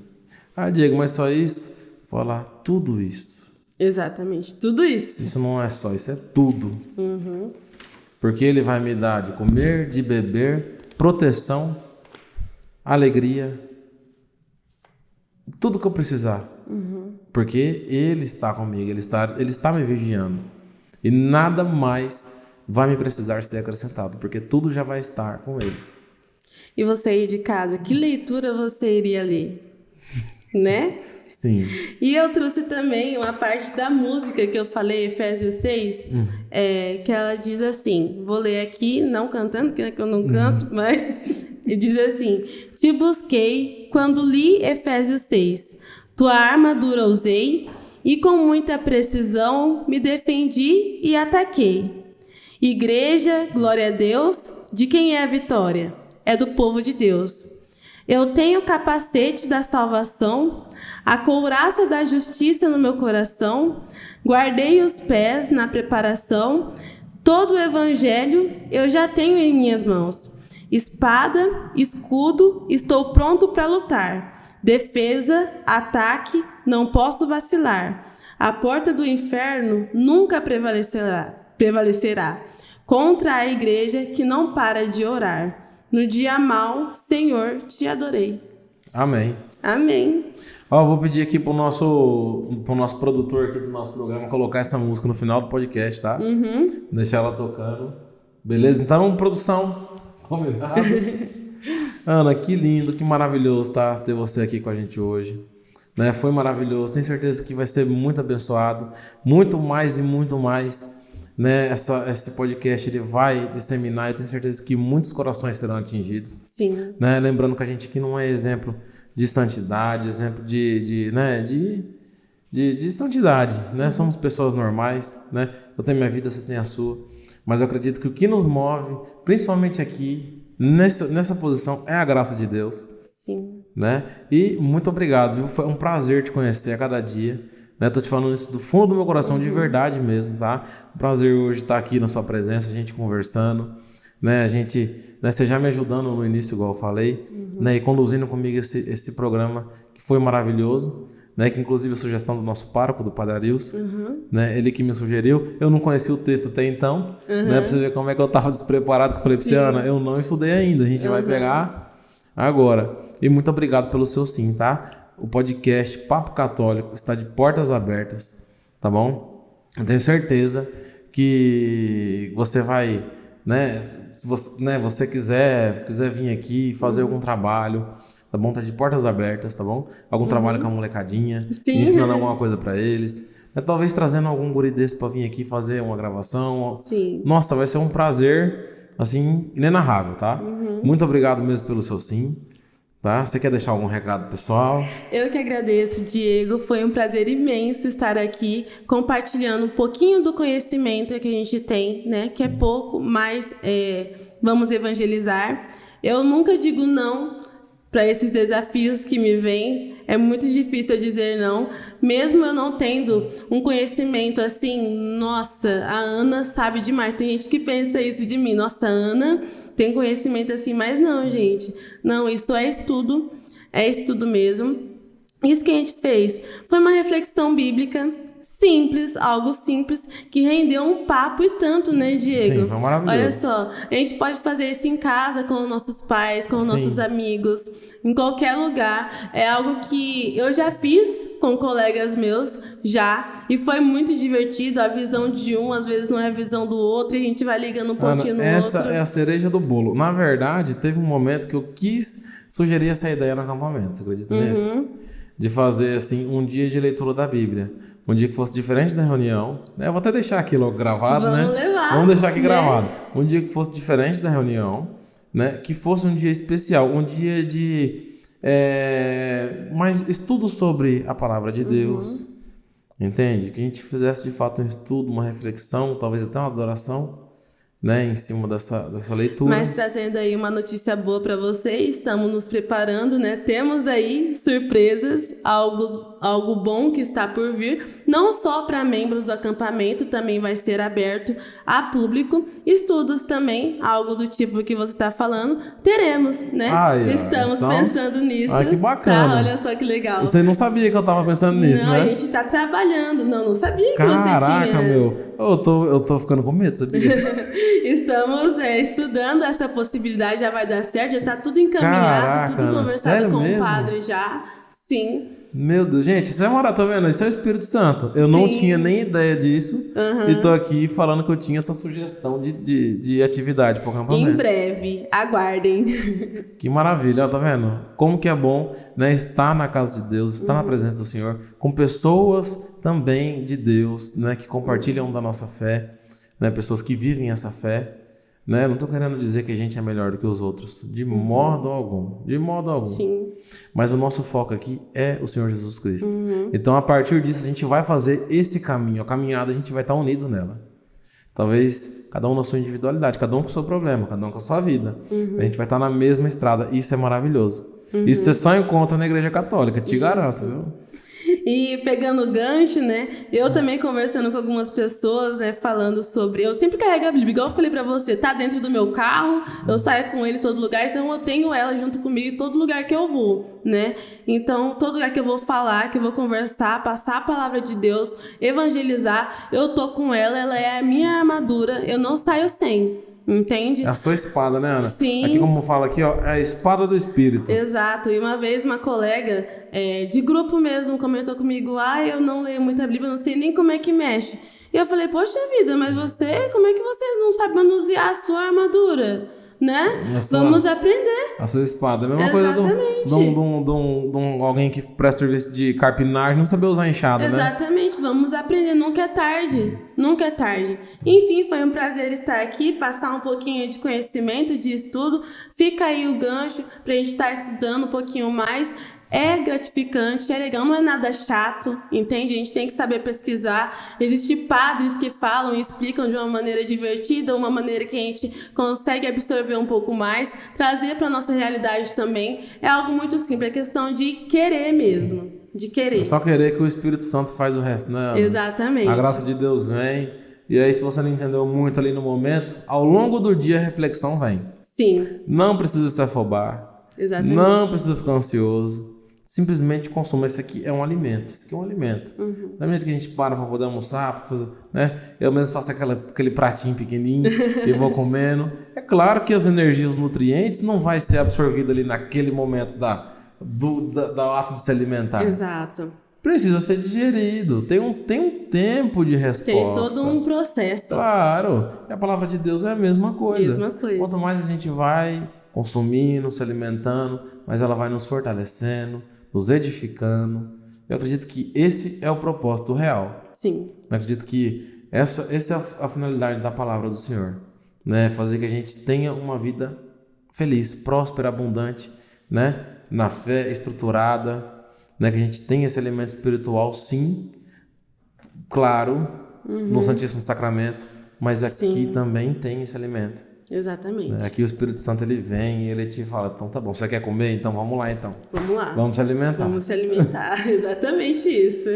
Ah, Diego, mas só isso? Falar tudo isso. Exatamente, tudo isso. Isso não é só, isso é tudo. Porque ele vai me dar de comer, de beber, proteção, alegria, tudo que eu precisar. Porque ele está comigo, ele está me vigiando. E nada mais vai me precisar ser acrescentado, porque tudo já vai estar com ele. E você aí de casa, que leitura você iria ler? Né? Sim. E eu trouxe também uma parte da música que eu falei, Efésios 6, que ela diz assim, vou ler aqui, não cantando, porque eu não canto, mas e diz assim, te busquei quando li Efésios 6, tua armadura usei e com muita precisão me defendi e ataquei. Igreja, glória a Deus, de quem é a vitória? É do povo de Deus. Eu tenho o capacete da salvação, a couraça da justiça no meu coração, guardei os pés na preparação, todo o evangelho eu já tenho em minhas mãos. Espada, escudo, estou pronto para lutar. Defesa, ataque, não posso vacilar. A porta do inferno nunca prevalecerá. contra a igreja que não para de orar. No dia mau, Senhor, te adorei. Amém. Amém. Vou pedir aqui pro nosso produtor aqui do nosso programa colocar essa música no final do podcast, tá? Deixar ela tocando. Beleza? Então, produção, combinado? Ana, que lindo, que maravilhoso, tá? Ter você aqui com a gente hoje. Né? Foi maravilhoso. Tenho certeza que vai ser muito abençoado. Muito mais e muito mais. Né? Esse podcast ele vai disseminar. Eu tenho certeza que muitos corações serão atingidos. Sim. Né? Lembrando que a gente aqui não é exemplo de santidade, exemplo de santidade, né? Somos pessoas normais, né? Eu tenho minha vida, você tem a sua, mas eu acredito que o que nos move, principalmente aqui, nessa posição, é a graça de Deus. Sim. Né? E muito obrigado, viu? Foi um prazer te conhecer a cada dia, né? Tô te falando isso do fundo do meu coração, de verdade mesmo, tá? Um prazer hoje estar aqui na sua presença, a gente conversando, né? A gente, né? Você já me ajudando no início, igual eu falei, né? E conduzindo comigo esse programa que foi maravilhoso, né? Que inclusive a sugestão do nosso pároco, do Padre Arilson, né? Ele que me sugeriu. Eu não conhecia o texto até então, né? Pra você ver como é que eu tava despreparado, que eu falei pra você, Ana, eu não estudei ainda, a gente vai pegar agora. E muito obrigado pelo seu sim, tá? O podcast Papo Católico está de portas abertas, tá bom? Eu tenho certeza que você vai, você quiser vir aqui fazer algum trabalho, tá bom? Tá de portas abertas, tá bom? Algum trabalho com a molecadinha, ensinando alguma coisa para eles. Talvez trazendo algum guri desse para vir aqui fazer uma gravação. Sim. Nossa, vai ser um prazer, assim, inenarrável, tá? Muito obrigado mesmo pelo seu sim. Tá? Você quer deixar algum recado pessoal? Eu que agradeço, Diego. Foi um prazer imenso estar aqui compartilhando um pouquinho do conhecimento que a gente tem, né? Que é pouco, mas vamos evangelizar. Eu nunca digo não para esses desafios que me vêm. É muito difícil eu dizer não, mesmo eu não tendo um conhecimento assim. Nossa, a Ana sabe demais. Tem gente que pensa isso de mim. Nossa, a Ana tem conhecimento assim, mas não, gente. Não, isso é estudo mesmo. Isso que a gente fez foi uma reflexão bíblica simples, algo simples, que rendeu um papo e tanto, né, Diego? Sim, foi maravilhoso. Olha só, a gente pode fazer isso em casa, com os nossos pais, com os nossos amigos, em qualquer lugar. É algo que eu já fiz com colegas meus, e foi muito divertido. A visão de um, às vezes, não é a visão do outro, e a gente vai ligando um pontinho no outro. Essa é a cereja do bolo. Na verdade, teve um momento que eu quis sugerir essa ideia no acampamento, você acredita nisso? De fazer, assim, um dia de leitura da Bíblia. Um dia que fosse diferente da reunião. Né? Eu vou até deixar aqui logo gravado, Vamos levar. Vamos deixar aqui gravado. Um dia que fosse diferente da reunião, né? Que fosse um dia especial, um dia de mais estudo sobre a palavra de Deus. Entende? Que a gente fizesse de fato um estudo, uma reflexão, talvez até uma adoração, né, em cima dessa leitura. Mas trazendo aí uma notícia boa para vocês, estamos nos preparando, né? Temos aí surpresas, algo bom que está por vir, não só para membros do acampamento, também vai ser aberto a público. Estudos também, algo do tipo que você está falando, teremos, né? Estamos pensando nisso. Ai, que bacana. Tá, olha só que legal. Você não sabia que eu estava pensando nisso, não, né? A gente está trabalhando. Não sabia que você tinha. Caraca, meu. Eu tô ficando com medo, sabia? Estamos estudando essa possibilidade, já vai dar certo, já tá tudo encaminhado, Caraca, tudo conversado com mesmo? o padre já. Sim. Meu Deus, gente, isso é moral, tá vendo? Isso é o Espírito Santo. Eu não tinha nem ideia disso e tô aqui falando que eu tinha essa sugestão de atividade pro acampamento. Em breve, aguardem. Que maravilha, tá vendo? Como que é bom, né, estar na casa de Deus, estar na presença do Senhor, com pessoas também de Deus, né, que compartilham da nossa fé, né, pessoas que vivem essa fé. Né? Não estou querendo dizer que a gente é melhor do que os outros, de modo algum, Sim. Mas o nosso foco aqui é o Senhor Jesus Cristo. Então, a partir disso, a gente vai fazer esse caminho, a caminhada, a gente vai estar unido nela. Talvez cada um na sua individualidade, cada um com o seu problema, cada um com a sua vida. A gente vai estar na mesma estrada, isso é maravilhoso. Isso você só encontra na Igreja Católica, te garanto, viu? E pegando o gancho, né? Eu também conversando com algumas pessoas, né? Falando sobre... Eu sempre carrego a Bíblia, igual eu falei pra você. Tá dentro do meu carro, eu saio com ele em todo lugar. Então eu tenho ela junto comigo em todo lugar que eu vou, né? Então todo lugar que eu vou falar, que eu vou conversar, passar a palavra de Deus, evangelizar, eu tô com ela. Ela é a minha armadura. Eu não saio sem. Entende? É a sua espada, né, Ana? Sim. Aqui, como fala aqui, ó, é a espada do Espírito. Exato. E uma vez uma colega de grupo mesmo comentou comigo: eu não leio muita Bíblia, não sei nem como é que mexe. E eu falei: poxa vida, mas como é que você não sabe manusear a sua armadura? Né? Vamos aprender. A sua espada. A mesma coisa de alguém que presta serviço de carpinagem não saber usar enxada, né? Exatamente. Vamos aprender. Nunca é tarde. Nunca é tarde. Enfim, foi um prazer estar aqui, passar um pouquinho de conhecimento, de estudo. Fica aí o gancho pra gente estar estudando um pouquinho mais. É gratificante, é legal, não é nada chato, entende? A gente tem que saber pesquisar. Existem padres que falam e explicam de uma maneira divertida, uma maneira que a gente consegue absorver um pouco mais, trazer para nossa realidade também. É algo muito simples, é questão de querer mesmo, de querer. É só querer que o Espírito Santo faz o resto, né, Ana? Exatamente. A graça de Deus vem, e aí se você não entendeu muito ali no momento, ao longo do dia a reflexão vem. Sim. Não precisa se afobar. Exatamente. Não precisa ficar ansioso. Simplesmente consuma. Esse aqui é um alimento. Isso aqui é um alimento. Da medida que a gente para poder almoçar, pra fazer, né? Eu mesmo faço aquele pratinho pequenininho e vou comendo. É claro que as energias, os nutrientes não vai ser absorvido ali naquele momento do ato de se alimentar. Exato. Precisa ser digerido. Tem um tempo de resposta. Tem todo um processo. Claro. E a palavra de Deus é a mesma coisa. Mesma coisa. Quanto mais a gente vai consumindo, se alimentando, mas ela vai nos fortalecendo, nos edificando. Eu acredito que esse é o propósito real. Sim. Eu acredito que essa é a finalidade da palavra do Senhor, né? Fazer que a gente tenha uma vida feliz, próspera, abundante, né? Na fé, estruturada, né? Que a gente tenha esse elemento espiritual, sim, claro, no Santíssimo Sacramento, mas aqui também tem esse elemento. Exatamente. Aqui o Espírito Santo ele vem e ele te fala: então tá bom, você quer comer? Então vamos lá então. Vamos lá. Vamos se alimentar. Vamos se alimentar, exatamente isso.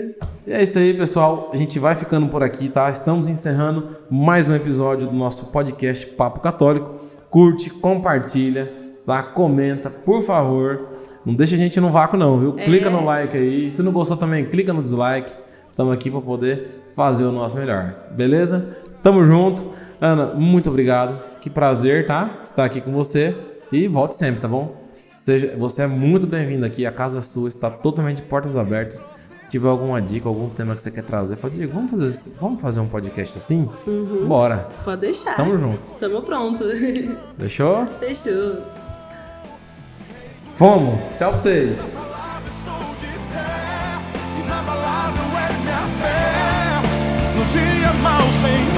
E é isso aí, pessoal. A gente vai ficando por aqui, tá? Estamos encerrando mais um episódio do nosso podcast Papo Católico. Curte, compartilha, tá? Comenta, por favor. Não deixa a gente no vácuo não, viu? Clica no like aí. Se não gostou também, clica no dislike. Estamos aqui para poder fazer o nosso melhor. Beleza? Tamo junto. Ana, muito obrigado. Que prazer, tá? Estar aqui com você. E volte sempre, tá bom? Você é muito bem-vindo aqui. A casa sua está totalmente de portas abertas. Se tiver alguma dica, algum tema que você quer trazer, fala: Diego, vamos fazer um podcast assim? Bora. Pode deixar. Tamo junto. Tamo pronto. Fechou? Fechou. Fomos. Tchau pra vocês. No dia mau, Senhor.